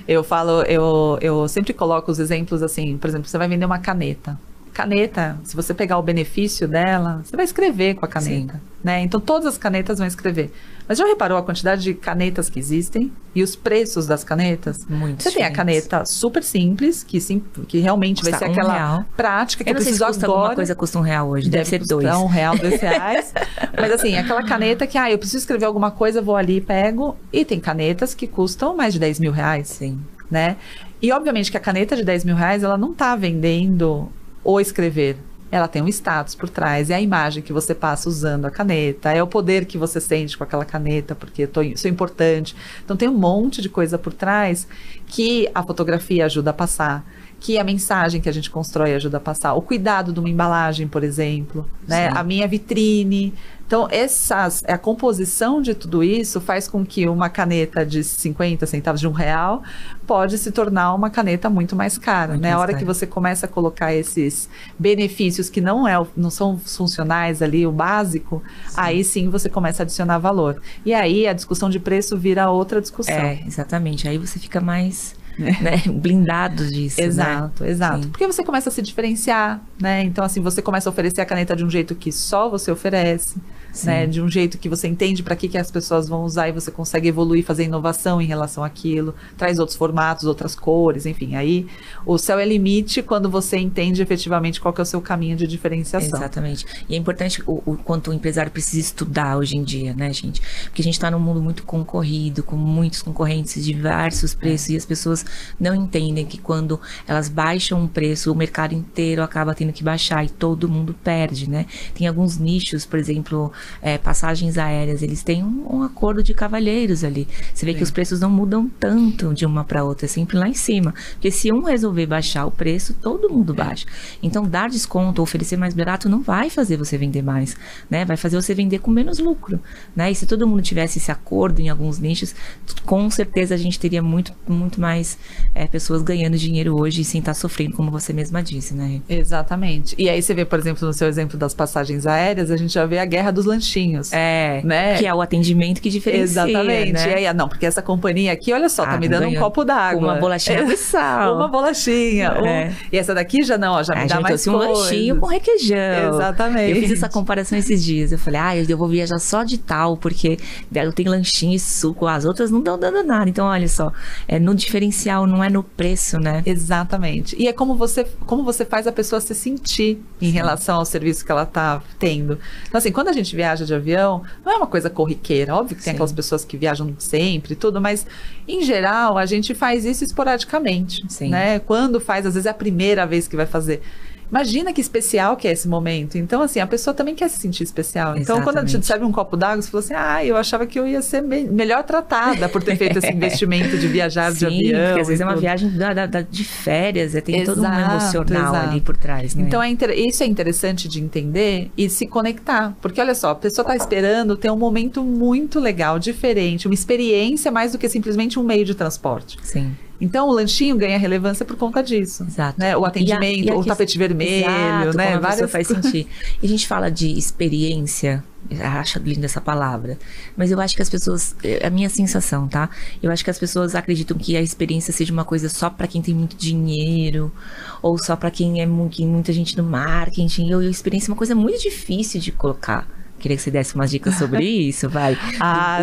Eu sempre coloco os exemplos assim, por exemplo, você vai vender uma caneta. Caneta, se você pegar o benefício dela, você vai escrever com a caneta, né? Então, todas as canetas vão escrever. Mas já reparou a quantidade de canetas que existem e os preços das canetas? Muito Você tem a caneta super simples, que realmente vai ser aquela prática que eu preciso agora. Alguma coisa custa R$1 hoje, deve ser R$2. R$1, R$2. Mas assim, aquela caneta que, eu preciso escrever alguma coisa, vou ali e pego. E tem canetas que custam mais de R$10 mil. Sim. Né? E obviamente que a caneta de R$10 mil, ela não está vendendo ou escrever, ela tem um status por trás, é a imagem que você passa usando a caneta, é o poder que você sente com aquela caneta, porque sou importante. Então tem um monte de coisa por trás que a fotografia ajuda a passar, que a mensagem que a gente constrói ajuda a passar, o cuidado de uma embalagem, por exemplo, né? A minha vitrine. Então, a composição de tudo isso faz com que uma caneta de 50 centavos de R$1 pode se tornar uma caneta muito mais cara, né? A hora que você começa a colocar esses benefícios que não são funcionais ali, o básico, aí sim você começa a adicionar valor. E aí a discussão de preço vira outra discussão. Exatamente. Aí você fica mais... né? Blindado disso. Exato. Sim. Porque você começa a se diferenciar, né? Então, assim, você começa a oferecer a caneta de um jeito que só você oferece, né? De um jeito que você entende para que as pessoas vão usar e você consegue evoluir, fazer inovação em relação àquilo, traz outros formatos, outras cores, enfim, aí o céu é limite quando você entende efetivamente qual que é o seu caminho de diferenciação. Exatamente. E é importante o quanto o empresário precisa estudar hoje em dia, né, gente? Porque a gente está num mundo muito concorrido, com muitos concorrentes, diversos preços, e as pessoas não entendem que quando elas baixam um preço, o mercado inteiro acaba tendo que baixar e todo mundo perde, né? Tem alguns nichos, por exemplo, passagens aéreas, eles têm um acordo de cavalheiros ali. Você vê que os preços não mudam tanto de uma para outra, é sempre lá em cima. Porque se um resolver baixar o preço, todo mundo baixa. Então, dar desconto, oferecer mais barato, não vai fazer você vender mais, né? Vai fazer você vender com menos lucro, né? E se todo mundo tivesse esse acordo em alguns nichos, com certeza a gente teria muito mais pessoas ganhando dinheiro hoje sem estar sofrendo, como você mesma disse, né? Exatamente. E aí você vê, por exemplo, no seu exemplo das passagens aéreas, a gente já vê a guerra dos lanchinhos. Né? Que é o atendimento que diferencia. Exatamente. Né? E aí, não, porque essa companhia aqui, olha só, tá me dando um copo d'água. Uma bolachinha com sal. Uma bolachinha. E essa daqui já não, ó, já me dá mais um lanchinho com requeijão. Exatamente. Eu fiz essa comparação esses dias. Eu falei, eu vou viajar só de tal, porque eu tenho lanchinho e suco, as outras não estão dando nada. Então, olha só, é no diferencial, não é no preço, né? Exatamente. E é como você faz a pessoa se sentir em relação ao serviço que ela tá tendo. Então, assim, quando a gente viaja de avião, não é uma coisa corriqueira. Óbvio que tem aquelas pessoas que viajam sempre e tudo, mas, em geral, a gente faz isso esporadicamente, né? Quando faz, às vezes é a primeira vez que vai fazer. Imagina que especial que é esse momento. Então, assim, a pessoa também quer se sentir especial. Então, quando a gente serve um copo d'água, você fala assim, eu achava que eu ia ser melhor tratada por ter feito esse investimento de viajar de avião. Porque às vezes é uma viagem de férias, tem todo um emocional ali por trás, né? Então, isso é interessante de entender e se conectar. Porque, olha só, a pessoa está esperando ter um momento muito legal, diferente, uma experiência mais do que simplesmente um meio de transporte. Sim. Então, o lanchinho ganha relevância por conta disso. Exato. Né? O atendimento, o tapete vermelho, exato, né? Como a pessoa faz sentir. E a gente fala de experiência, acho linda essa palavra, mas eu acho que as pessoas, a minha sensação, tá? Eu acho que as pessoas acreditam que a experiência seja uma coisa só para quem tem muito dinheiro, ou só para quem é muita gente no marketing. E a experiência é uma coisa muito difícil de colocar. Queria que você desse umas dicas sobre isso, vai.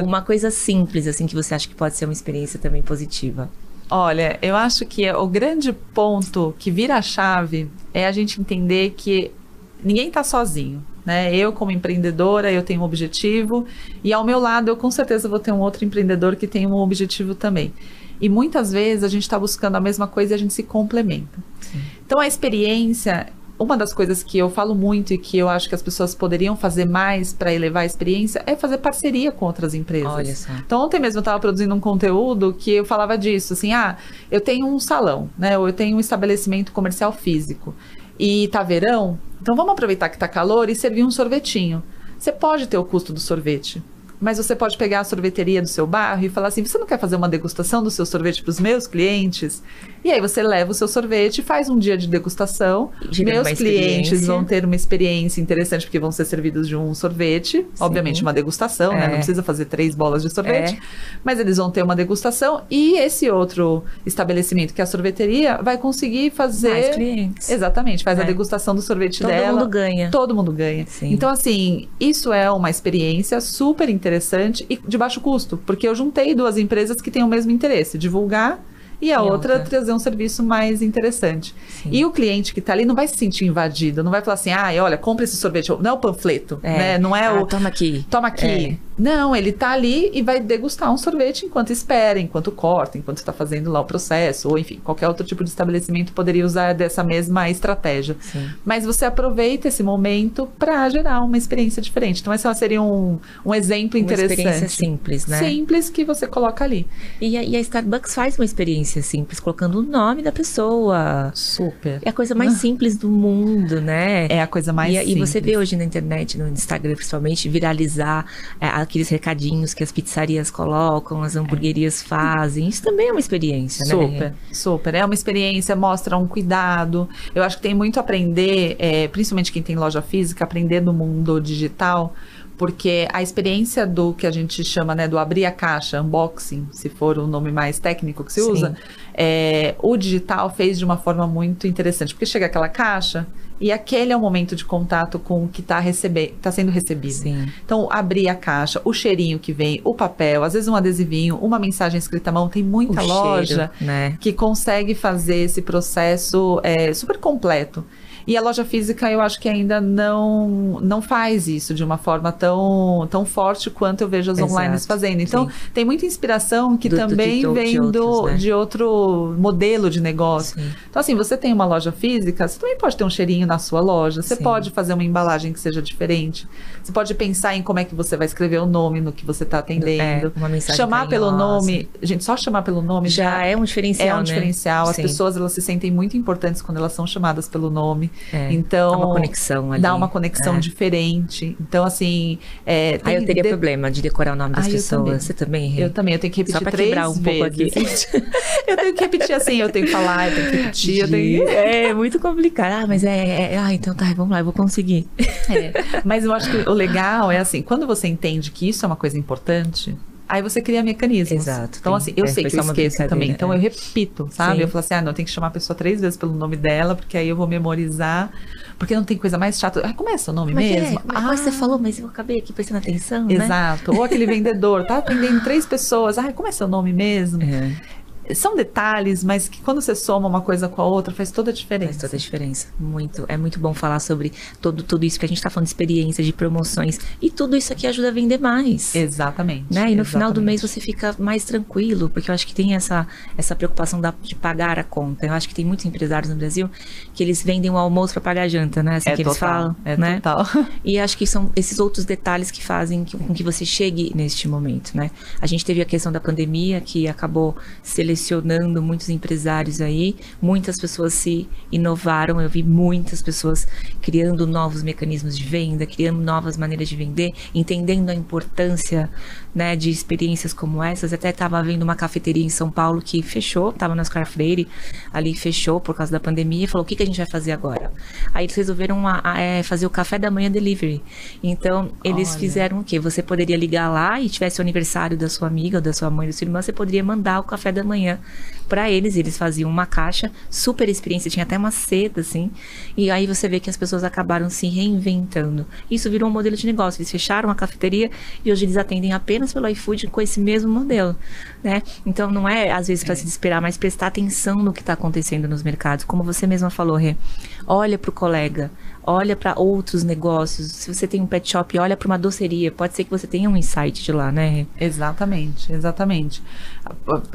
Uma coisa simples, assim, que você acha que pode ser uma experiência também positiva. Olha, eu acho que o grande ponto que vira a chave é a gente entender que ninguém está sozinho, né? Eu, como empreendedora, eu tenho um objetivo e ao meu lado eu com certeza vou ter um outro empreendedor que tem um objetivo também. E muitas vezes a gente está buscando a mesma coisa e a gente se complementa. Sim. Então a experiência... Uma das coisas que eu falo muito e que eu acho que as pessoas poderiam fazer mais para elevar a experiência é fazer parceria com outras empresas. Olha só. Então, ontem mesmo eu estava produzindo um conteúdo que eu falava disso, assim, eu tenho um salão, né, ou eu tenho um estabelecimento comercial físico e tá verão, então vamos aproveitar que tá calor e servir um sorvetinho. Você pode ter o custo do sorvete, mas você pode pegar a sorveteria do seu bairro e falar assim, você não quer fazer uma degustação do seu sorvete para os meus clientes? E aí você leva o seu sorvete, faz um dia de degustação, meus clientes vão ter uma experiência interessante, porque vão ser servidos de um sorvete, obviamente uma degustação, né? Não precisa fazer 3 bolas de sorvete, mas eles vão ter uma degustação e esse outro estabelecimento, que é a sorveteria, vai conseguir fazer... Mais clientes. Exatamente, faz a degustação do sorvete dela. Todo mundo ganha. Todo mundo ganha. Sim. Então, assim, isso é uma experiência super interessante e de baixo custo, porque eu juntei 2 empresas que têm o mesmo interesse, divulgar e a outra trazer um serviço mais interessante. Sim. E o cliente que está ali não vai se sentir invadido, não vai falar assim, olha, compra esse sorvete, não é o panfleto, né? Não é o... Toma aqui. Toma aqui. Não, ele está ali e vai degustar um sorvete enquanto espera, enquanto corta, enquanto está fazendo lá o processo, ou enfim, qualquer outro tipo de estabelecimento poderia usar dessa mesma estratégia. Sim. Mas você aproveita esse momento para gerar uma experiência diferente. Então, esse seria um exemplo interessante. Uma experiência simples, né? Simples que você coloca ali. E a Starbucks faz uma experiência simples, colocando o nome da pessoa. Super. É a coisa mais simples do mundo, né? É a coisa mais simples. E você vê hoje na internet, no Instagram principalmente, viralizar aqueles recadinhos que as pizzarias colocam, as hamburguerias fazem. Isso também é uma experiência, né? Super, super. É uma experiência, mostra um cuidado. Eu acho que tem muito a aprender, principalmente quem tem loja física, aprender do mundo digital, porque a experiência do que a gente chama, né, do abrir a caixa, unboxing, se for o nome mais técnico que se usa, o digital fez de uma forma muito interessante, porque chega aquela caixa e aquele é o momento de contato com o que está sendo recebido. Sim. Então, abrir a caixa, o cheirinho que vem, o papel, às vezes um adesivinho, uma mensagem escrita à mão, tem muita loja que consegue fazer esse processo super completo. E a loja física, eu acho que ainda não faz isso de uma forma tão forte quanto eu vejo as online fazendo. Então, tem muita inspiração que também vem de outro modelo de negócio. Sim. Então, assim, você tem uma loja física, você também pode ter um cheirinho na sua loja, você pode fazer uma embalagem que seja diferente, você pode pensar em como é que você vai escrever o nome no que você está atendendo. Uma mensagem chamar pelo nome, gente, só chamar pelo nome já é um diferencial, É um diferencial. As pessoas, elas se sentem muito importantes quando elas são chamadas pelo nome. Então, dá uma conexão ali. Dá uma conexão diferente. Então, assim... eu teria problema de decorar o nome das pessoas. Você também, Rê? Eu também. Eu tenho que repetir só pra 3 quebrar um pouco aqui. Eu tenho que repetir assim. Eu tenho que falar, eu tenho que repetir. É muito complicado. Mas então tá, vamos lá, eu vou conseguir. Mas eu acho que o legal é assim, quando você entende que isso é uma coisa importante... Aí você cria mecanismos. Exato. Então, assim, eu sei que eu esqueço também. Então, eu repito, sabe? Sim. Eu falo assim, não, eu tenho que chamar a pessoa 3 vezes pelo nome dela, porque aí eu vou memorizar. Porque não tem coisa mais chata. Como é seu nome mesmo? Mas você falou, mas eu acabei aqui prestando atenção, né? Exato. Ou aquele vendedor, tá atendendo 3 pessoas. Como é seu nome mesmo? São detalhes, mas que quando você soma uma coisa com a outra, faz toda a diferença. Faz toda a diferença. É muito bom falar sobre tudo isso que a gente está falando de experiência, de promoções. E tudo isso aqui ajuda a vender mais. Exatamente. Né? E no final do mês você fica mais tranquilo, porque eu acho que tem essa preocupação de pagar a conta. Eu acho que tem muitos empresários no Brasil que eles vendem o almoço para pagar a janta, né? Assim que eles falam. Né? Total. E acho que são esses outros detalhes que fazem com que você chegue neste momento, né? A gente teve a questão da pandemia, que acabou selecionando muitos empresários aí, muitas pessoas se inovaram, eu vi muitas pessoas criando novos mecanismos de venda, criando novas maneiras de vender, entendendo a importância, né, de experiências como essas. Até estava vendo uma cafeteria em São Paulo que fechou, estava na Oscar Freire, ali fechou por causa da pandemia, e falou, o que a gente vai fazer agora? Aí eles resolveram fazer o café da manhã delivery. Então, eles fizeram o quê? Você poderia ligar lá e tivesse o aniversário da sua amiga, da sua mãe, da sua irmã, você poderia mandar o café da manhã para eles faziam uma caixa, super experiência, tinha até uma seda, assim, e aí você vê que as pessoas acabaram se reinventando. Isso virou um modelo de negócio, eles fecharam a cafeteria e hoje eles atendem apenas pelo iFood com esse mesmo modelo, né? Então não é, às vezes, para se desesperar, mas prestar atenção no que está acontecendo nos mercados, como você mesma falou, Rê, olha para o colega, olha para outros negócios. Se você tem um pet shop, olha para uma doceria. Pode ser que você tenha um insight de lá, né? Exatamente, exatamente.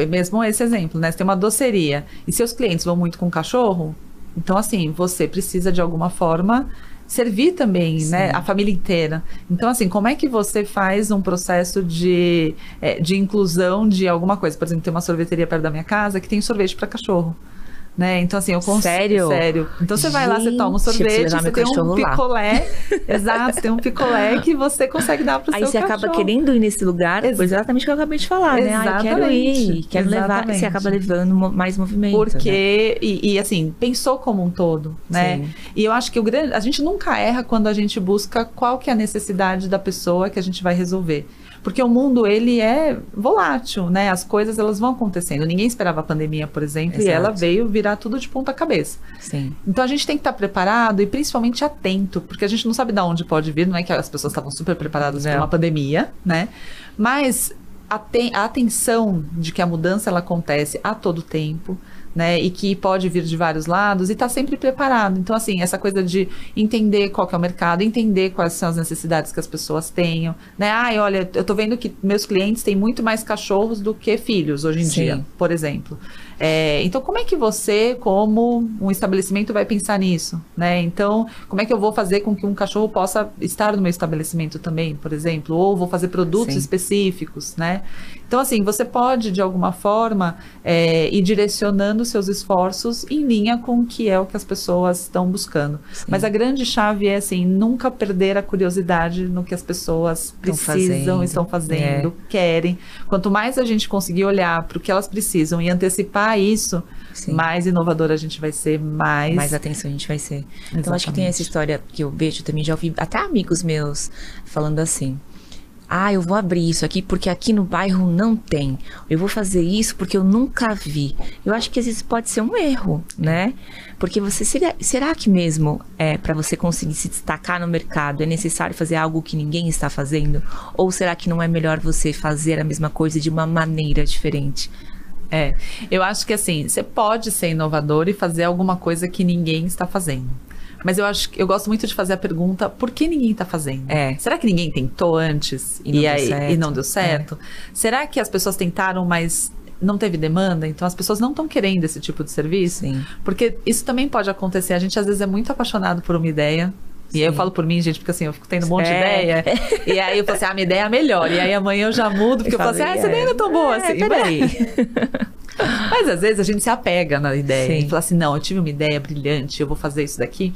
Mesmo esse exemplo, né? Você tem uma doceria e seus clientes vão muito com cachorro, então assim, você precisa de alguma forma servir também, sim, né, a família inteira. Então, assim, como é que você faz um processo de inclusão de alguma coisa? Por exemplo, tem uma sorveteria perto da minha casa que tem sorvete para cachorro. Né? Então, assim, eu consigo. Sério? Sério. Então, você vai lá, você toma um sorvete, você tem um picolé. Exato, você tem um picolé que você consegue dar para o seu cachorro. Aí você acaba querendo ir nesse lugar, exatamente o que eu acabei de falar, né? Eu quero ir, quero levar, você acaba levando mais movimento. Porque, né? e assim, pensou como um todo, né? Sim. E eu acho que a gente nunca erra quando a gente busca qual que é a necessidade da pessoa que a gente vai resolver. Porque o mundo, ele é volátil, né? As coisas, elas vão acontecendo. Ninguém esperava a pandemia, por exemplo, exato, e ela veio virar tudo de ponta cabeça. Sim. Então, a gente tem que estar preparado e principalmente atento, porque a gente não sabe de onde pode vir, não é que as pessoas estavam super preparadas para uma pandemia, né? Mas a atenção de que a mudança, ela acontece a todo tempo, né, e que pode vir de vários lados, e tá sempre preparado. Então, assim, essa coisa de entender qual que é o mercado, entender quais são as necessidades que as pessoas tenham, né, olha, eu tô vendo que meus clientes têm muito mais cachorros do que filhos hoje em sim, dia, por exemplo. Então, como é que você, como um estabelecimento, vai pensar nisso, né? Então, como é que eu vou fazer com que um cachorro possa estar no meu estabelecimento também, por exemplo? Ou vou fazer produtos sim, específicos, né? Então, assim, você pode, de alguma forma, ir direcionando seus esforços em linha com o que é o que as pessoas estão buscando. Sim. Mas a grande chave é, assim, nunca perder a curiosidade no que as pessoas precisam, estão fazendo, querem. Quanto mais a gente conseguir olhar para o que elas precisam e antecipar isso, sim, mais inovadora a gente vai ser, mais atenção a gente vai ser. Exatamente. Então, acho que tem essa história que eu vejo também, já ouvi até amigos meus falando assim, eu vou abrir isso aqui porque aqui no bairro não tem. Eu vou fazer isso porque eu nunca vi. Eu acho que às vezes pode ser um erro, né? Porque será que mesmo para você conseguir se destacar no mercado é necessário fazer algo que ninguém está fazendo? Ou será que não é melhor você fazer a mesma coisa de uma maneira diferente? Eu acho que assim, você pode ser inovador e fazer alguma coisa que ninguém está fazendo. Mas eu gosto muito de fazer a pergunta, por que ninguém está fazendo? Será que ninguém tentou antes e não deu certo? Será que as pessoas tentaram, mas não teve demanda? Então as pessoas não estão querendo esse tipo de serviço? Sim. Porque isso também pode acontecer. A gente às vezes é muito apaixonado por uma ideia. E aí eu falo por mim, gente, porque assim, eu fico tendo um monte de ideia. E aí eu falo assim, minha ideia é a melhor. E aí amanhã eu já mudo, porque eu falo assim, essa ideia não é tão boa assim. Peraí. Mas às vezes a gente se apega na ideia. Sim. E fala assim, não, eu tive uma ideia brilhante, eu vou fazer isso daqui.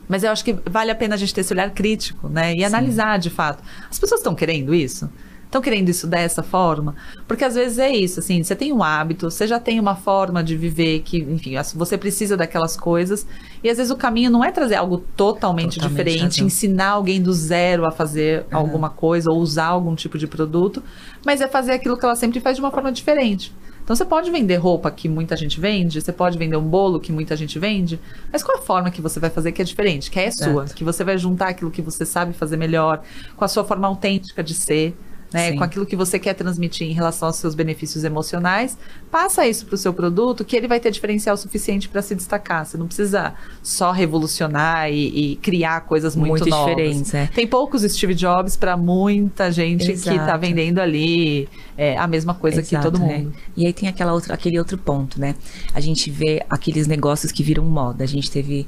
Mas eu acho que vale a pena a gente ter esse olhar crítico, né? E analisar de fato. As pessoas estão querendo isso? Estão querendo isso dessa forma? Porque às vezes é isso, assim, você tem um hábito, você já tem uma forma de viver que, enfim, você precisa daquelas coisas. E às vezes o caminho não é trazer algo totalmente diferente, ensinar alguém do zero a fazer alguma coisa ou usar algum tipo de produto, mas é fazer aquilo que ela sempre faz de uma forma diferente. Então você pode vender roupa que muita gente vende, você pode vender um bolo que muita gente vende, mas qual a forma que você vai fazer que é diferente, que é sua, que você vai juntar aquilo que você sabe fazer melhor, com a sua forma autêntica de ser, né, com aquilo que você quer transmitir em relação aos seus benefícios emocionais, passa isso para o seu produto, que ele vai ter diferencial suficiente para se destacar. Você não precisa só revolucionar e criar coisas muito novas. Diferentes. Tem poucos Steve Jobs para muita gente que está vendendo ali a mesma coisa que todo mundo. E aí tem aquele outro ponto, né? A gente vê aqueles negócios que viram moda. A gente teve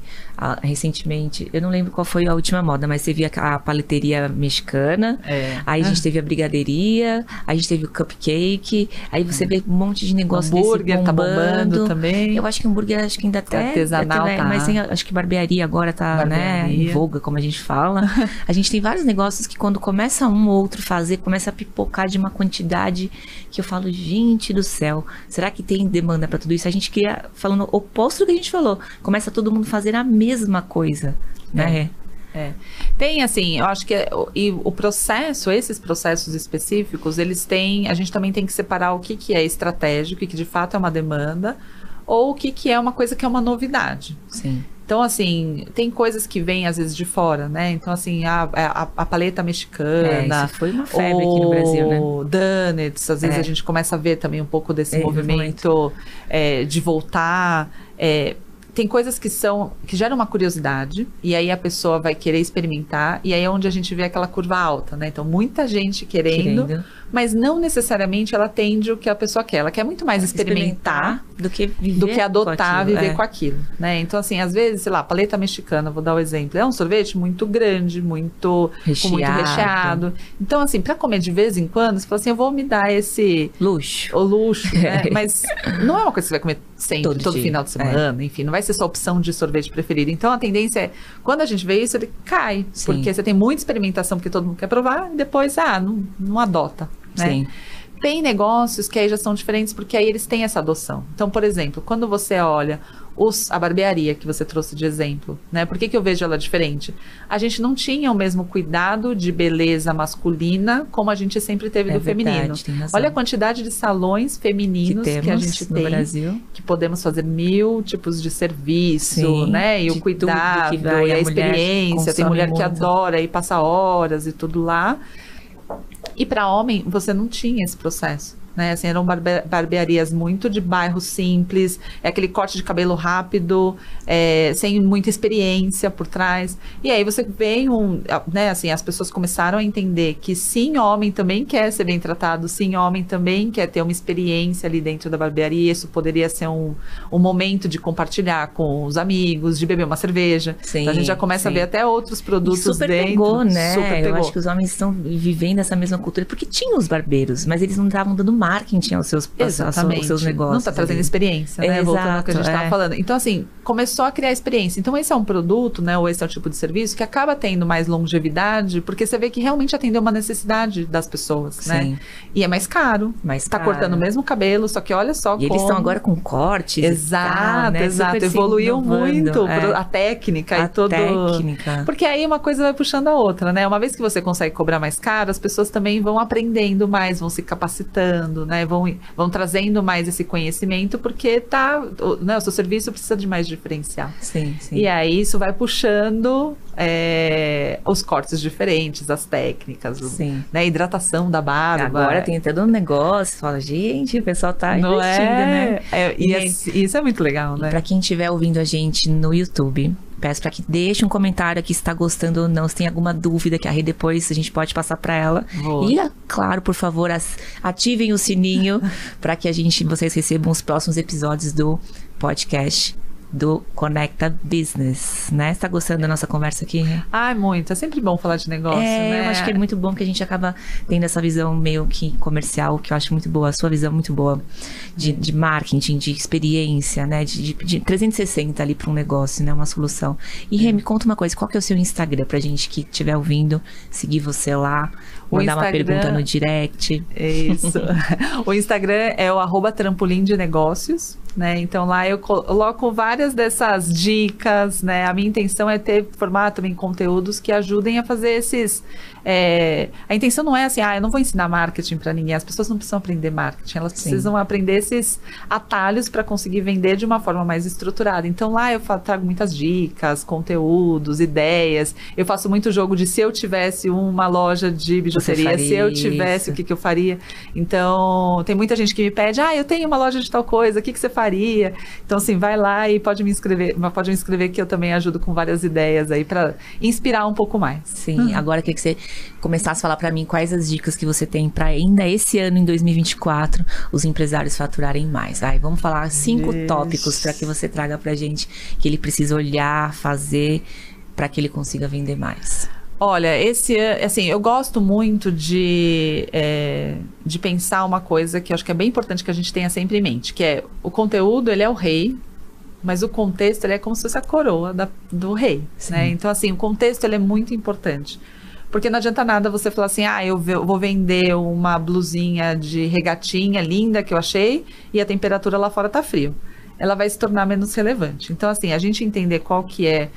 recentemente, eu não lembro qual foi a última moda, mas teve a paleteria mexicana, aí a gente teve a brigaderia, aí a gente teve o cupcake, aí você vê um monte de negócio hambúrguer desse bombando também. Eu acho que hambúrguer ainda até artesanal, mas acho que barbearia agora tá, né, em voga, como a gente fala. A gente tem vários negócios que quando começa um ou outro fazer, começa a pipocar de uma quantidade que eu falo, gente do céu, será que tem demanda para tudo isso? A gente queria, falando o oposto do que a gente falou, começa todo mundo fazer a mesma coisa, né? Tem assim, eu acho que o processo, esses processos específicos, eles têm, a gente também tem que separar o que é estratégico e que de fato é uma demanda, ou o que é uma coisa que é uma novidade. Sim. Então, assim, tem coisas que vêm às vezes de fora, né? Então, assim, a paleta mexicana. Isso foi uma febre aqui no Brasil, né? O Donuts, às vezes a gente começa a ver também um pouco desse movimento de voltar. Tem coisas que geram uma curiosidade, e aí a pessoa vai querer experimentar, e aí é onde a gente vê aquela curva alta, né? Então, muita gente querendo, mas não necessariamente ela atende o que a pessoa quer. Ela quer muito mais experimentar do que adotar, viver com aquilo, né? Então, assim, às vezes, sei lá, paleta mexicana, vou dar o exemplo, é um sorvete muito grande, com muito recheado. Então, assim, para comer de vez em quando, você fala assim, eu vou me dar o luxo, né? Mas não é uma coisa que você vai comer sempre, todo final de semana, enfim, não vai ser sua opção de sorvete preferido. Então, a tendência é, quando a gente vê isso, ele cai, porque você tem muita experimentação, porque todo mundo quer provar, e depois, não adota, né? Sim. Tem negócios que aí já são diferentes, porque aí eles têm essa adoção. Então, por exemplo, quando você olha a barbearia que você trouxe de exemplo, né? Por que eu vejo ela diferente? A gente não tinha o mesmo cuidado de beleza masculina como a gente sempre teve do feminino. Olha a quantidade de salões femininos que a gente tem no Brasil, que podemos fazer 1000 tipos de serviço, né? E o cuidado, e a experiência. Tem mulher que adora ir passar horas e tudo lá. E para homem, você não tinha esse processo, né? Assim, eram barbearias muito de bairro simples, aquele corte de cabelo rápido, sem muita experiência por trás. E aí você vê né, assim, as pessoas começaram a entender que sim, homem também quer ser bem tratado, sim, homem também quer ter uma experiência ali dentro da barbearia. Isso poderia ser um momento de compartilhar com os amigos, de beber uma cerveja. Sim, então a gente já começa a ver até outros produtos super dentro. Pegou, né? Super pegou. Eu acho que os homens estão vivendo essa mesma cultura, porque tinham os barbeiros, mas eles não estavam dando marketing aos seus, aos seus negócios. Não está trazendo experiência, né? Exato, voltando ao que a gente estava falando. Então, assim, começou a criar experiência. Então, esse é um produto, né? Ou esse é o tipo de serviço que acaba tendo mais longevidade, porque você vê que realmente atendeu uma necessidade das pessoas, Sim. né? E é mais caro. Tá cortando o mesmo cabelo, só que olha só e eles estão agora com cortes. Exato, né? Exato. Evoluiu muito a técnica e todo. Técnica. Porque aí uma coisa vai puxando a outra, né? Uma vez que você consegue cobrar mais caro, as pessoas também vão aprendendo mais, vão se capacitando, né? Vão trazendo mais esse conhecimento, porque o seu serviço precisa de mais diferencial. Sim, sim. E aí isso vai puxando os cortes diferentes, as técnicas, né? A hidratação da barba. Agora tem todo um negócio, fala, gente, o pessoal tá investindo, né? Isso é muito legal, né? Para quem estiver ouvindo a gente no YouTube, peço para que deixe um comentário aqui se está gostando ou não, se tem alguma dúvida, que aí depois a gente pode passar para ela. E, claro, por favor, ativem o sininho para que vocês recebam os próximos episódios do podcast do Conecta Business, né? Você tá gostando da nossa conversa aqui? Ai, muito. É sempre bom falar de negócio, né? Eu acho que é muito bom que a gente acaba tendo essa visão meio que comercial, que eu acho muito boa. A sua visão é muito boa de marketing, de experiência, né? De 360 ali para um negócio, né? Uma solução. E Rê, me conta uma coisa, qual que é o seu Instagram pra gente que estiver ouvindo, seguir você lá, mandar uma pergunta no direct. Isso. O Instagram é o @trampolim de negócios, né? Então lá eu coloco várias dessas dicas, né? A minha intenção é formar também conteúdos que ajudem a fazer esses... A intenção não é assim, eu não vou ensinar marketing para ninguém, as pessoas não precisam aprender marketing, elas precisam aprender esses atalhos para conseguir vender de uma forma mais estruturada. Então lá eu trago muitas dicas, conteúdos, ideias, eu faço muito jogo de se eu tivesse uma loja de bijuteria, se eu tivesse, o que eu faria. Então tem muita gente que me pede, eu tenho uma loja de tal coisa, o que você faria? Então assim, vai lá e pode me inscrever que eu também ajudo com várias ideias aí para inspirar um pouco mais. Sim, agora eu queria que você começasse a falar para mim quais as dicas que você tem para ainda esse ano, em 2024, os empresários faturarem mais. Vamos falar 5 tópicos para que você traga pra gente que ele precisa olhar, fazer para que ele consiga vender mais. Olha, esse ano, assim, eu gosto muito de pensar uma coisa que eu acho que é bem importante que a gente tenha sempre em mente, que é o conteúdo, ele é o rei, mas o contexto, ele é como se fosse a coroa do rei, né? Então, assim, o contexto, ele é muito importante. Porque não adianta nada você falar assim, eu vou vender uma blusinha de regatinha linda que eu achei e a temperatura lá fora tá frio. Ela vai se tornar menos relevante. Então, assim, a gente entender qual que é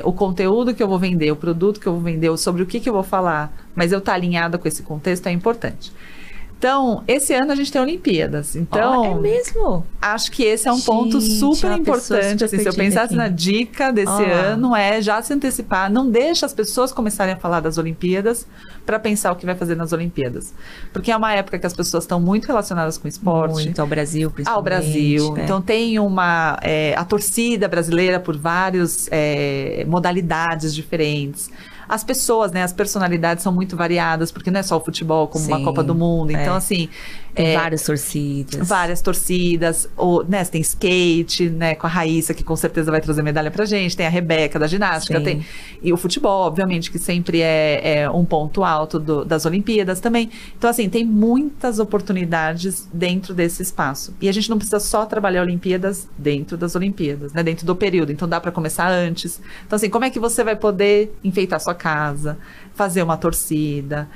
o conteúdo que eu vou vender, o produto que eu vou vender, sobre o que eu vou falar, mas eu estar alinhada com esse contexto é importante. Então, esse ano a gente tem Olimpíadas. Então, é mesmo? Acho que esse é um ponto super importante. Assim, se eu pensasse na dica desse ano, já se antecipar. Não deixa as pessoas começarem a falar das Olimpíadas para pensar o que vai fazer nas Olimpíadas. Porque é uma época que as pessoas estão muito relacionadas com esporte. Muito, ao Brasil, principalmente. Ao Brasil. Então, tem a torcida brasileira por várias modalidades diferentes. As pessoas, né, as personalidades são muito variadas, porque não é só o futebol, como uma Copa do Mundo. Então, assim... Tem várias torcidas. Várias torcidas. Né, tem skate, né, com a Raíssa, que com certeza vai trazer medalha pra gente. Tem a Rebeca, da ginástica. E o futebol, obviamente, que sempre é um ponto alto das Olimpíadas também. Então, assim, tem muitas oportunidades dentro desse espaço. E a gente não precisa só trabalhar Olimpíadas dentro das Olimpíadas, né, dentro do período. Então, dá pra começar antes. Então, assim, como é que você vai poder enfeitar sua casa, fazer uma torcida,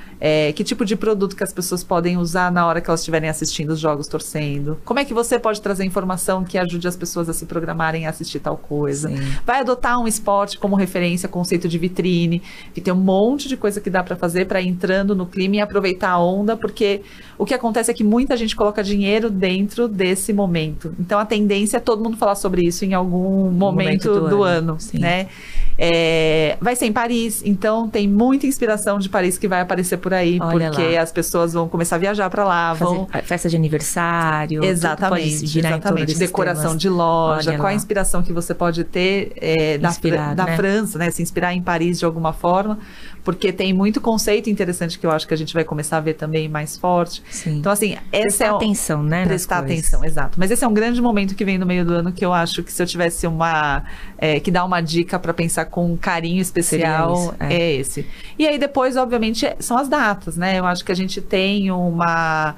que tipo de produto que as pessoas podem usar na hora que elas estiverem assistindo os jogos torcendo, como é que você pode trazer informação que ajude as pessoas a se programarem a assistir tal coisa. Vai adotar um esporte como referência, conceito de vitrine, que tem um monte de coisa que dá para fazer para ir entrando no clima e aproveitar a onda, porque o que acontece é que muita gente coloca dinheiro dentro desse momento. Então a tendência é todo mundo falar sobre isso em algum momento do ano, né? Vai ser em Paris, então tem muita inspiração de Paris que vai aparecer por aí. Olha, porque lá as pessoas vão começar a viajar para lá, vão festa de aniversário, exatamente, decoração de loja. Olha, qual a inspiração que você pode ter da França, né? Se inspirar em Paris de alguma forma, porque tem muito conceito interessante que eu acho que a gente vai começar a ver também mais forte. Então, assim, prestar atenção, né? Prestar atenção, exato. Mas esse é um grande momento que vem no meio do ano que eu acho que se eu tivesse que dar uma dica para pensar com carinho especial é esse. E aí depois, obviamente, são as datas, né? Eu acho que a gente tem uma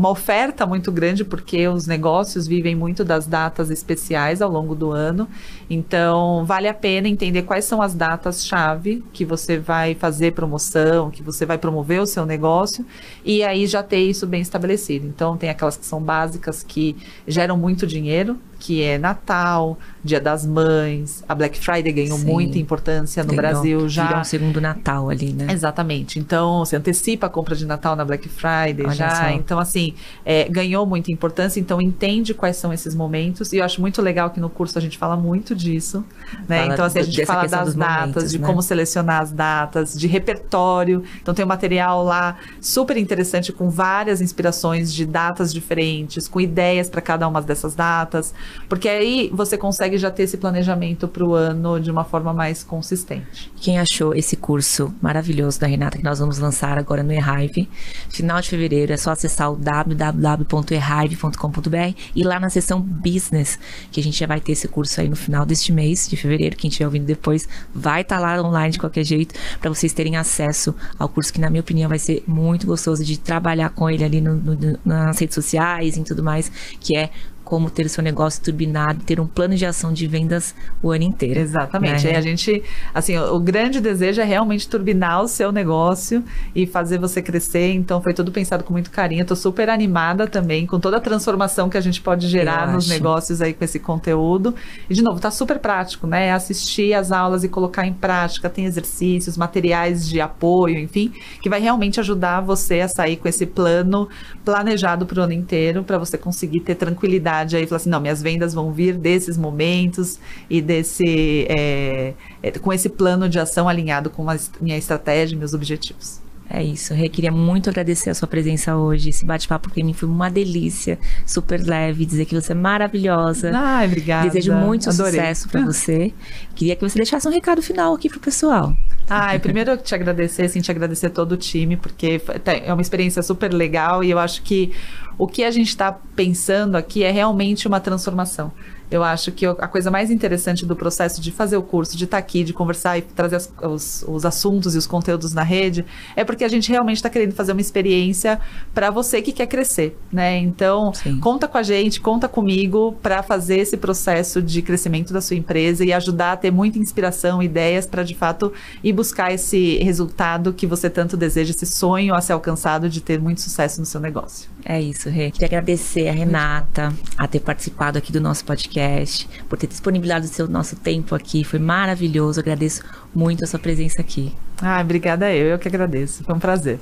oferta muito grande, porque os negócios vivem muito das datas especiais ao longo do ano. Então, vale a pena entender quais são as datas-chave que você vai fazer promoção, que você vai promover o seu negócio, e aí já ter isso bem estabelecido. Então, tem aquelas que são básicas, que geram muito dinheiro, que é Natal, Dia das Mães, a Black Friday ganhou muita importância no Brasil já. Virou um segundo Natal ali, né? Exatamente. Então, você antecipa a compra de Natal na Black Friday já. Então, assim, ganhou muita importância. Então, entende quais são esses momentos. E eu acho muito legal que no curso a gente fala muito disso, né? Então, assim, a gente fala das datas, de como selecionar as datas, de repertório. Então, tem um material lá super interessante com várias inspirações de datas diferentes, com ideias para cada uma dessas datas. Porque aí você consegue já ter esse planejamento para o ano de uma forma mais consistente. Quem achou esse curso maravilhoso da Renata, que nós vamos lançar agora no eHive, final de fevereiro, é só acessar o www.ehive.com.br e lá na seção Business, que a gente já vai ter esse curso aí no final deste mês de fevereiro. Quem estiver ouvindo depois vai estar lá online de qualquer jeito, para vocês terem acesso ao curso, que na minha opinião vai ser muito gostoso de trabalhar com ele ali nas redes sociais e tudo mais, que é como ter o seu negócio turbinado, ter um plano de ação de vendas o ano inteiro. Exatamente. Aí a gente, assim, o grande desejo é realmente turbinar o seu negócio e fazer você crescer. Então, foi tudo pensado com muito carinho. Eu tô super animada também com toda a transformação que a gente pode gerar nos negócios aí com esse conteúdo. E, de novo, tá super prático, né? Assistir as aulas e colocar em prática. Tem exercícios, materiais de apoio, enfim, que vai realmente ajudar você a sair com esse plano planejado pro ano inteiro, para você conseguir ter tranquilidade aí, falar assim, não, minhas vendas vão vir desses momentos e com esse plano de ação alinhado com a minha estratégia e meus objetivos. É isso, Rê, queria muito agradecer a sua presença hoje. Esse bate-papo para mim foi uma delícia, super leve, dizer que você é maravilhosa. Ai, obrigada. Desejo muito sucesso para você. Queria que você deixasse um recado final aqui pro pessoal. Primeiro eu te agradecer, te agradecer todo o time, porque é uma experiência super legal e eu acho que o que a gente está pensando aqui é realmente uma transformação. Eu acho que a coisa mais interessante do processo de fazer o curso, de estar aqui, de conversar e trazer os assuntos e os conteúdos na rede, é porque a gente realmente está querendo fazer uma experiência para você que quer crescer, né? Então, conta com a gente, conta comigo para fazer esse processo de crescimento da sua empresa e ajudar a ter muita inspiração, ideias para, de fato, ir buscar esse resultado que você tanto deseja, esse sonho a ser alcançado de ter muito sucesso no seu negócio. É isso, Rê. Queria agradecer a Renata a ter participado aqui do nosso podcast, por ter disponibilizado o nosso tempo aqui. Foi maravilhoso. Agradeço muito a sua presença aqui. Obrigada eu que agradeço. Foi um prazer.